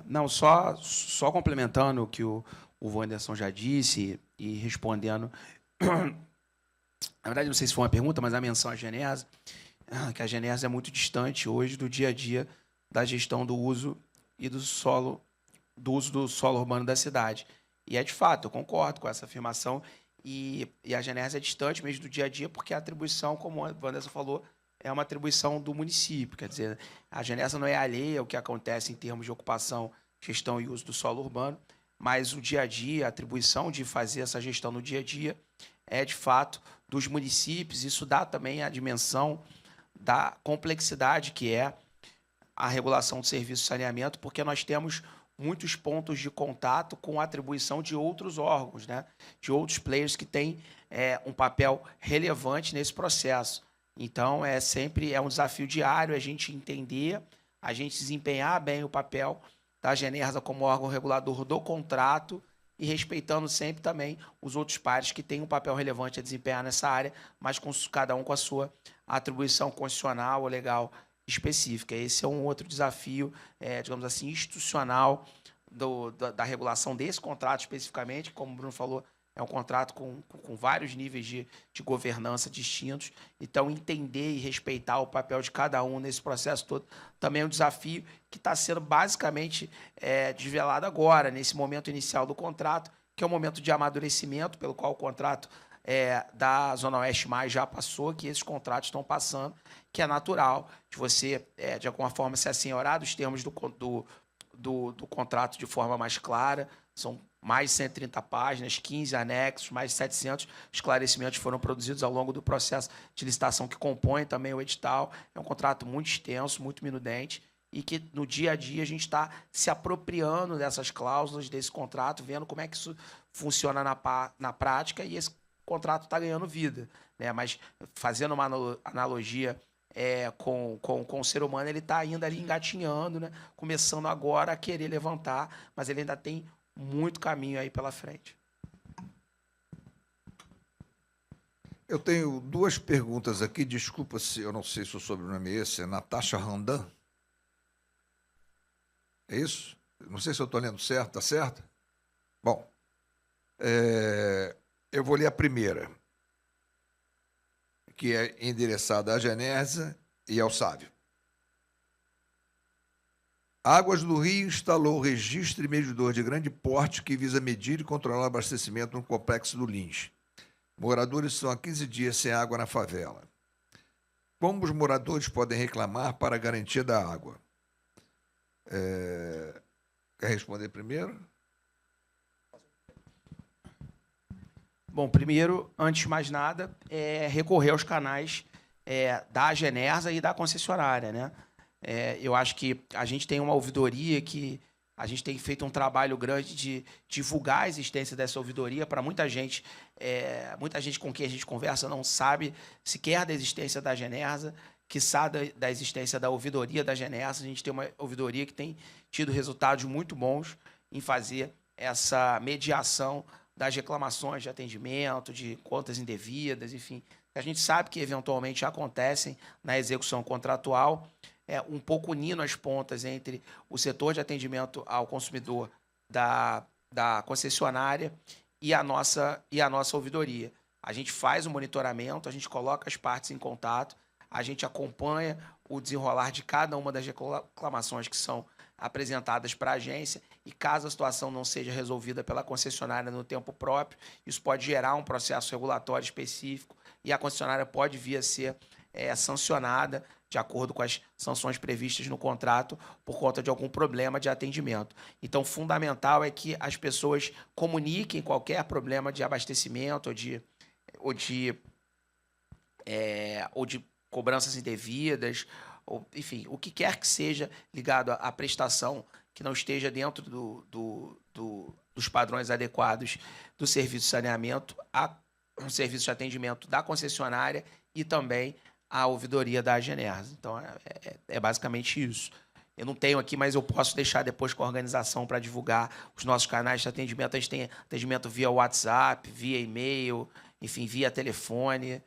Não, só complementando o que o Wanderson já disse e respondendo. Na verdade, não sei se foi uma pergunta, mas a menção à Genersa, que a Genersa é muito distante hoje do dia a dia da gestão do uso e do solo urbano da cidade. E de fato, eu concordo com essa afirmação. E a Genersa é distante mesmo do dia a dia, porque a atribuição, como o Wanderson falou, é uma atribuição do município. Quer dizer, a Genersa não é alheia ao que acontece em termos de ocupação, gestão e uso do solo urbano, mas o dia a dia, a atribuição de fazer essa gestão no dia a dia é, de fato, dos municípios. Isso dá também a dimensão da complexidade que é a regulação do serviço de saneamento, porque nós temos muitos pontos de contato com a atribuição de outros órgãos, né? De outros players que têm um papel relevante nesse processo. Então, sempre um desafio diário a gente entender, a gente desempenhar bem o papel da Genersa como órgão regulador do contrato e respeitando sempre também os outros pares que têm um papel relevante a desempenhar nessa área, mas com cada um com a sua atribuição constitucional ou legal específica. Esse é um outro desafio, digamos assim, institucional da regulação desse contrato especificamente, como o Bruno falou, é um contrato com vários níveis de governança distintos. Então, entender e respeitar o papel de cada um nesse processo todo também é um desafio que está sendo basicamente desvelado agora, nesse momento inicial do contrato, que é um momento de amadurecimento, pelo qual o contrato da Zona Oeste Mais já passou, que esses contratos estão passando, que é natural de você, de alguma forma, se assenhorar dos termos do contrato de forma mais clara. São mais de 130 páginas, 15 anexos, mais de 700 esclarecimentos foram produzidos ao longo do processo de licitação que compõe também o edital. É um contrato muito extenso, muito minudente, e que no dia a dia a gente está se apropriando dessas cláusulas, desse contrato, vendo como é que isso funciona na prática, e esse contrato está ganhando vida, né? Mas, fazendo uma analogia com o ser humano, ele está ainda ali engatinhando, né? Começando agora a querer levantar, mas ele ainda tem muito caminho aí pela frente. Eu tenho duas perguntas aqui, desculpa se eu não sei se o sobrenome é esse, é Natasha Randan? É isso? Não sei se eu estou lendo certo, está certo? Bom, eu vou ler a primeira, que é endereçada à Genersa e ao Sávio. Águas do Rio instalou registro e medidor de grande porte que visa medir e controlar o abastecimento no complexo do Lins. Moradores estão há 15 dias sem água na favela. Como os moradores podem reclamar para a garantia da água? Quer responder primeiro? Bom, primeiro, antes de mais nada, recorrer aos canais da Genersa e da concessionária, né? Eu acho que a gente tem uma ouvidoria que a gente tem feito um trabalho grande de divulgar a existência dessa ouvidoria para muita gente. Muita gente com quem a gente conversa não sabe sequer da existência da Genersa, que sabe da existência da ouvidoria da Genersa. A gente tem uma ouvidoria que tem tido resultados muito bons em fazer essa mediação das reclamações de atendimento, de contas indevidas, enfim. A gente sabe que eventualmente acontecem na execução contratual, um pouco unindo as pontas entre o setor de atendimento ao consumidor da concessionária e a nossa ouvidoria. A gente faz o monitoramento, a gente coloca as partes em contato, a gente acompanha o desenrolar de cada uma das reclamações que são apresentadas para a agência, e caso a situação não seja resolvida pela concessionária no tempo próprio, isso pode gerar um processo regulatório específico e a concessionária pode vir a ser sancionada de acordo com as sanções previstas no contrato por conta de algum problema de atendimento. Então, fundamental é que as pessoas comuniquem qualquer problema de abastecimento ou de cobranças indevidas ou, enfim, o que quer que seja ligado à prestação que não esteja dentro dos padrões adequados do serviço de saneamento, um serviço de atendimento da concessionária e também a ouvidoria da Agenersa. Então, é basicamente isso. Eu não tenho aqui, mas eu posso deixar depois com a organização para divulgar os nossos canais de atendimento. A gente tem atendimento via WhatsApp, via e-mail, enfim, via telefone,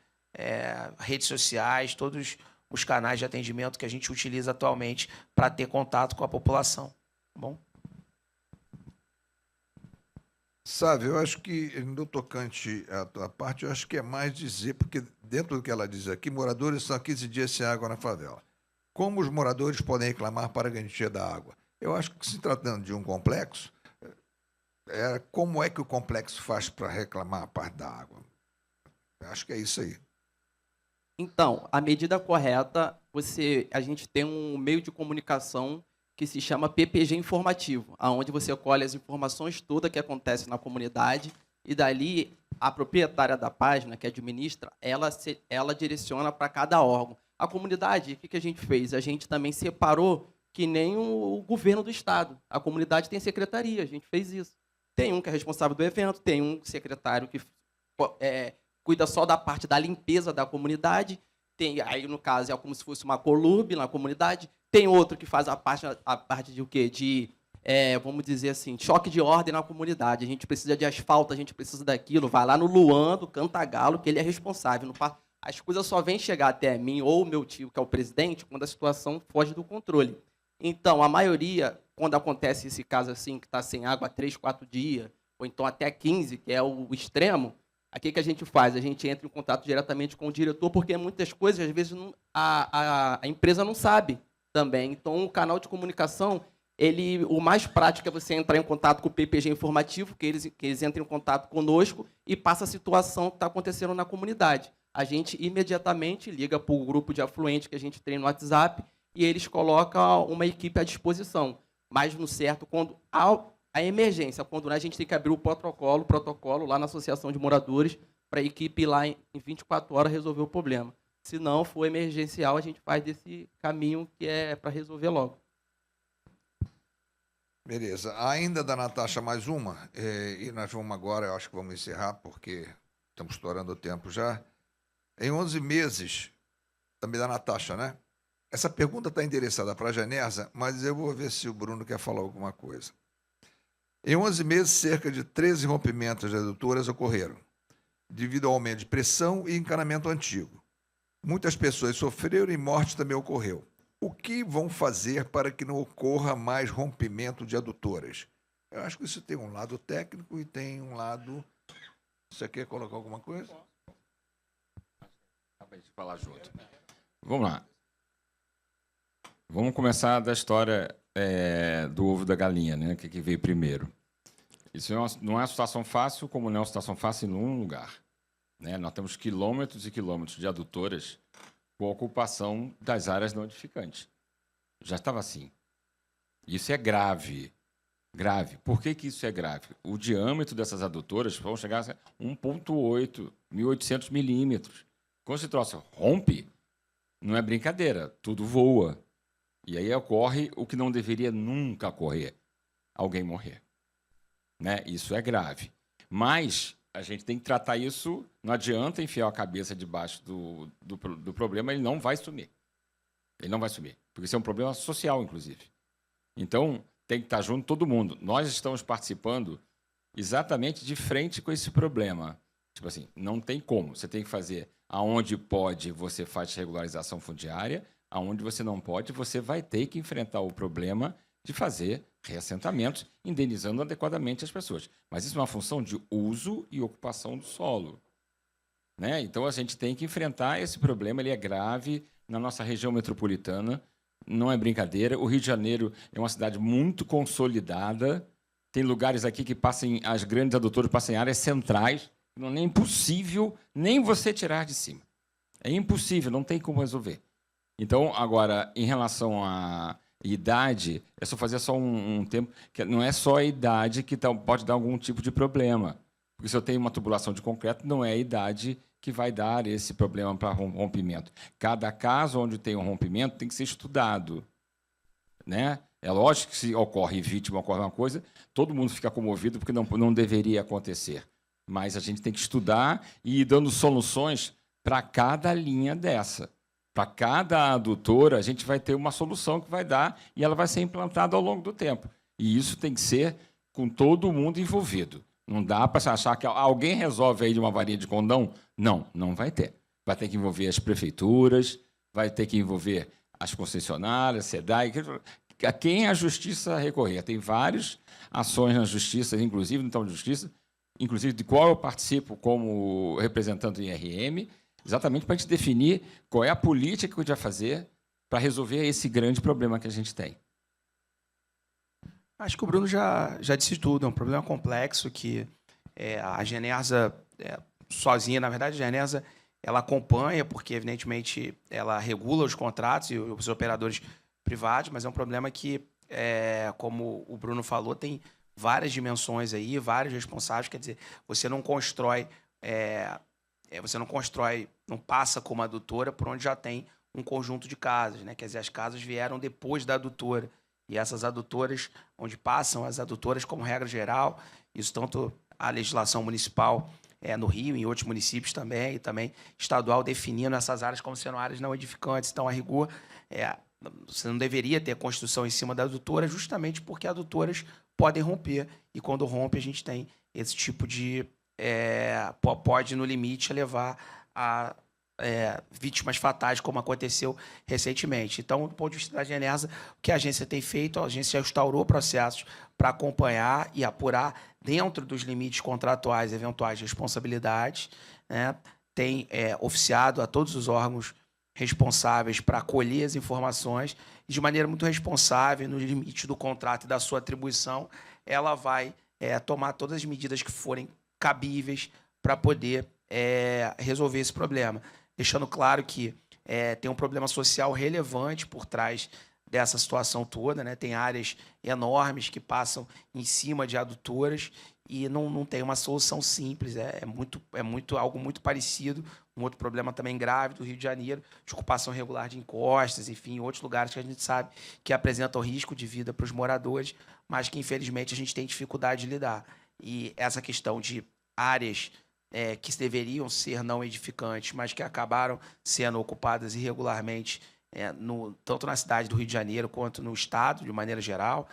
redes sociais, todos os canais de atendimento que a gente utiliza atualmente para ter contato com a população. Tá bom? Sabe, eu acho que, no tocante à tua parte, eu acho que é mais dizer, porque dentro do que ela diz aqui, moradores são 15 dias sem água na favela. Como os moradores podem reclamar para a garantia da água? Eu acho que, se tratando de um complexo, como é que o complexo faz para reclamar a parte da água? Eu acho que é isso aí. Então, a medida correta, a gente tem um meio de comunicação que se chama PPG informativo, aonde você colhe as informações todas que acontecem na comunidade e dali a proprietária da página, que administra, ela direciona para cada órgão. A comunidade, o que a gente fez? A gente também separou que nem o governo do estado. A comunidade tem secretaria, a gente fez isso. Tem um que é responsável do evento, tem um secretário que cuida só da parte da limpeza da comunidade. Aí, no caso, é como se fosse uma colube na comunidade. Tem outro que faz a parte de o quê? Vamos dizer assim, choque de ordem na comunidade. A gente precisa de asfalto, a gente precisa daquilo. Vai lá no Luan, do Cantagalo, que ele é responsável. As coisas só vêm chegar até mim ou o meu tio, que é o presidente, quando a situação foge do controle. Então, a maioria, quando acontece esse caso assim, que está sem água há 3, 4 dias, ou então até 15, que é o extremo, o que a gente faz? A gente entra em contato diretamente com o diretor, porque muitas coisas, às vezes, a empresa não sabe também. Então, o canal de comunicação, o mais prático é você entrar em contato com o PPG informativo, que eles entram em contato conosco e passa a situação que está acontecendo na comunidade. A gente imediatamente liga para o grupo de afluente que a gente tem no WhatsApp e eles colocam uma equipe à disposição. Mas, no certo, quando a emergência, quando a gente tem que abrir o protocolo lá na Associação de Moradores para a equipe ir lá em 24 horas resolver o problema. Se não for emergencial, a gente faz desse caminho que é para resolver logo. Beleza. Ainda da Natasha, mais uma. E nós vamos agora, eu acho que vamos encerrar, porque estamos estourando o tempo já. Em 11 meses, também da Natasha, né? Essa pergunta está endereçada para a Agenersa, mas eu vou ver se o Bruno quer falar alguma coisa. Em 11 meses, cerca de 13 rompimentos de adutoras ocorreram, devido ao aumento de pressão e encanamento antigo. Muitas pessoas sofreram e morte também ocorreu. O que vão fazer para que não ocorra mais rompimento de adutoras? Eu acho que isso tem um lado técnico e tem um lado... Você quer colocar alguma coisa? Falar junto. Vamos lá. Vamos começar da história do ovo da galinha, né? Que veio primeiro. Isso não é uma situação fácil, como não é uma situação fácil em nenhum lugar, né? Nós temos quilômetros e quilômetros de adutoras com a ocupação das áreas não edificantes. Já estava assim. Isso é grave. Grave. Por que isso é grave? O diâmetro dessas adutoras vão chegar a 1,8, 1.800 milímetros. Quando esse troço rompe, não é brincadeira, tudo voa. E aí ocorre o que não deveria nunca ocorrer, alguém morrer. Né? Isso é grave. Mas a gente tem que tratar isso, não adianta enfiar a cabeça debaixo do problema, ele não vai sumir. Ele não vai sumir, porque isso é um problema social, inclusive. Então, tem que estar junto todo mundo. Nós estamos participando exatamente de frente com esse problema. Tipo assim, não tem como. Você tem que fazer aonde pode, você faz regularização fundiária, aonde você não pode, você vai ter que enfrentar o problema de fazer reassentamentos, indenizando adequadamente as pessoas. Mas isso é uma função de uso e ocupação do solo. Né? Então, a gente tem que enfrentar esse problema, ele é grave na nossa região metropolitana, não é brincadeira. O Rio de Janeiro é uma cidade muito consolidada, tem lugares aqui que as grandes adutoras passam em áreas centrais, não é impossível nem você tirar de cima. É impossível, não tem como resolver. Então, agora, em relação à idade, é só fazer só um tempo, que não é só a idade que pode dar algum tipo de problema. Porque se eu tenho uma tubulação de concreto, não é a idade que vai dar esse problema para rompimento. Cada caso onde tem um rompimento tem que ser estudado, né? É lógico que se ocorre vítima, ocorre uma coisa, todo mundo fica comovido porque não deveria acontecer. Mas a gente tem que estudar e ir dando soluções para cada linha dessa. Para cada adutora, a gente vai ter uma solução que vai dar e ela vai ser implantada ao longo do tempo. E isso tem que ser com todo mundo envolvido. Não dá para achar que alguém resolve aí de uma varinha de condão. Não, não vai ter. Vai ter que envolver as prefeituras, vai ter que envolver as concessionárias, SEDAI, a quem a justiça recorrer. Tem várias ações na justiça, inclusive no Tribunal de Justiça, inclusive de qual eu participo como representante do IRM, exatamente para a gente definir qual é a política que a gente vai fazer para resolver esse grande problema que a gente tem. Acho que o Bruno já disse tudo. É um problema complexo que a Genersa, sozinha, na verdade, a Genersa ela acompanha, porque, evidentemente, ela regula os contratos e os operadores privados, mas é um problema que, como o Bruno falou, tem várias dimensões aí, vários responsáveis. Quer dizer, você não constrói, não passa como adutora por onde já tem um conjunto de casas, né? Quer dizer, as casas vieram depois da adutora. E essas adutoras, onde passam as adutoras como regra geral, isso tanto a legislação municipal no Rio, em outros municípios também, e também estadual, definindo essas áreas como sendo áreas não edificantes. Então, a rigor, você não deveria ter construção em cima da adutora, justamente porque adutoras podem romper. E quando rompe, a gente tem esse tipo de... pode, no limite, levar a vítimas fatais, como aconteceu recentemente. Então, do ponto de vista da Genersa, o que a agência tem feito, a agência já instaurou processos para acompanhar e apurar, dentro dos limites contratuais, eventuais responsabilidades, né? Tem oficiado a todos os órgãos responsáveis para colher as informações e, de maneira muito responsável, no limite do contrato e da sua atribuição, ela vai tomar todas as medidas que forem cabíveis para poder resolver esse problema. Deixando claro que tem um problema social relevante por trás dessa situação toda, né? Tem áreas enormes que passam em cima de adutoras e não tem uma solução simples. Algo muito parecido. Um outro problema também grave do Rio de Janeiro, de ocupação irregular de encostas, enfim, outros lugares que a gente sabe que apresentam risco de vida para os moradores, mas que, infelizmente, a gente tem dificuldade de lidar. E essa questão de áreas que deveriam ser não edificantes, mas que acabaram sendo ocupadas irregularmente, tanto na cidade do Rio de Janeiro quanto no estado, de maneira geral,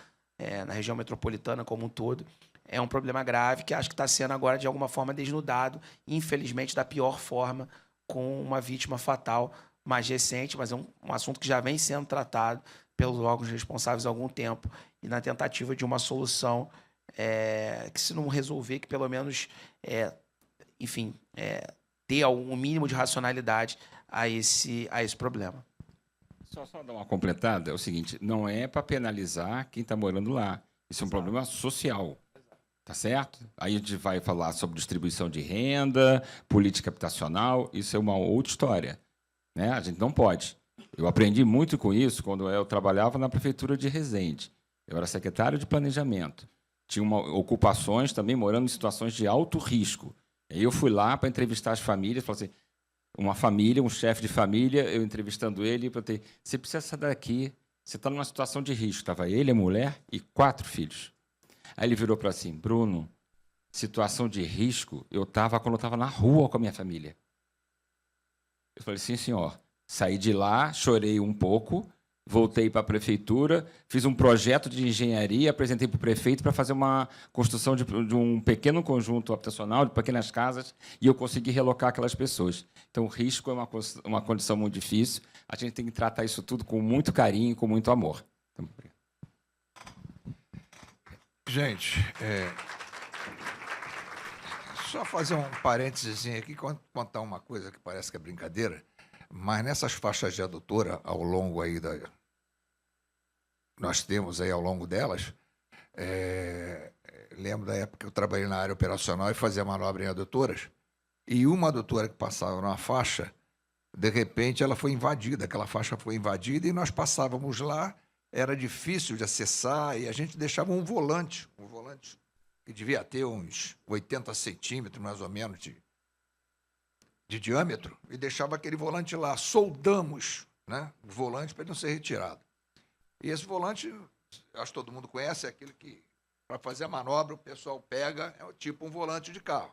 na região metropolitana como um todo, é um problema grave que acho que está sendo agora, de alguma forma, desnudado, infelizmente, da pior forma, com uma vítima fatal mais recente, mas é um assunto que já vem sendo tratado pelos órgãos responsáveis há algum tempo, e na tentativa de uma solução que, se não resolver, que pelo menos... enfim, ter um mínimo de racionalidade a esse problema. Só dar uma completada, é o seguinte, não é para penalizar quem está morando lá. Isso é um problema social, tá certo? Aí a gente vai falar sobre distribuição de renda, política habitacional, isso é uma outra história, né? A gente não pode. Eu aprendi muito com isso quando eu trabalhava na prefeitura de Resende. Eu era secretário de planejamento. Tinha ocupações também morando em situações de alto risco. Aí eu fui lá para entrevistar as famílias, falei assim, uma família, um chefe de família, eu entrevistando ele, eu falei, você precisa sair daqui, você está numa situação de risco. Estava ele, a mulher e 4 filhos. Aí ele virou para assim, Bruno, situação de risco, eu estava quando eu estava na rua com a minha família. Eu falei, sim, senhor. Saí de lá, chorei um pouco, voltei para a prefeitura, fiz um projeto de engenharia, apresentei para o prefeito para fazer uma construção de um pequeno conjunto habitacional, de pequenas casas, e eu consegui relocar aquelas pessoas. Então, o risco é uma condição muito difícil. A gente tem que tratar isso tudo com muito carinho e com muito amor. Então, gente, só fazer um parênteses aqui, contar uma coisa que parece que é brincadeira, mas nessas faixas de adutora, ao longo aí nós temos aí ao longo delas, lembro da época que eu trabalhei na área operacional e fazia manobra em adutoras, e uma adutora que passava numa faixa, de repente ela foi invadida, aquela faixa foi invadida e nós passávamos lá, era difícil de acessar e a gente deixava um volante que devia ter uns 80 centímetros mais ou menos de diâmetro e deixava aquele volante lá. Soldamos, né, o volante para ele não ser retirado. E esse volante, acho que todo mundo conhece, é aquele que, para fazer a manobra, o pessoal pega, é tipo um volante de carro.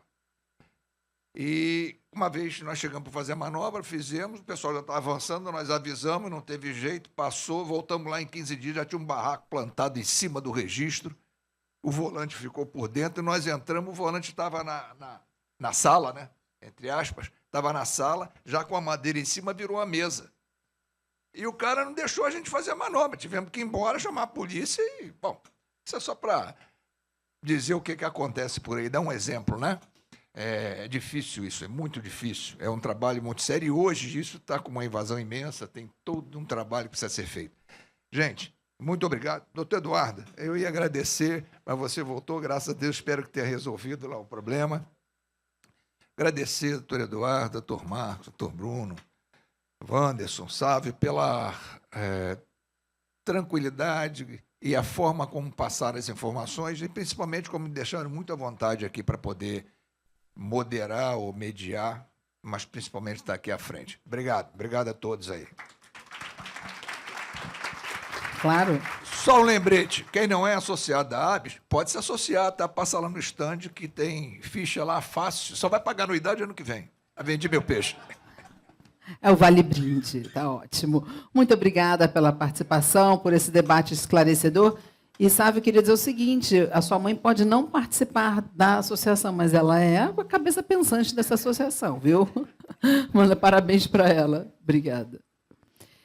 E uma vez nós chegamos para fazer a manobra, fizemos, o pessoal já estava avançando, nós avisamos, não teve jeito, passou, voltamos lá em 15 dias, já tinha um barraco plantado em cima do registro, o volante ficou por dentro, e nós entramos, o volante estava na sala, né? Entre aspas, estava na sala, já com a madeira em cima, virou a mesa. E o cara não deixou a gente fazer a manobra, tivemos que ir embora, chamar a polícia e, bom, isso é só para dizer o que acontece por aí, dar um exemplo, né? É difícil isso, é muito difícil, é um trabalho muito sério e hoje isso está com uma invasão imensa, tem todo um trabalho que precisa ser feito. Gente, muito obrigado. Doutor Eduardo, eu ia agradecer, mas você voltou, graças a Deus, espero que tenha resolvido lá o problema. Agradecer, doutor Eduardo, doutor Marcos, doutor Bruno, Wanderson, Sávio, pela tranquilidade e a forma como passaram as informações e principalmente como me deixaram muito à vontade aqui para poder moderar ou mediar, mas principalmente estar aqui à frente. Obrigado a todos aí. Claro. Só um lembrete, quem não é associado à ABS, pode se associar, tá? Passa lá no stand que tem ficha lá fácil, só vai pagar anuidade ano que vem. Vendi meu peixe. É o Vale Brinde, tá ótimo. Muito obrigada pela participação, por esse debate esclarecedor. E, Sávio, eu queria dizer o seguinte, a sua mãe pode não participar da associação, mas ela é a cabeça pensante dessa associação, viu? Manda parabéns para ela. Obrigada.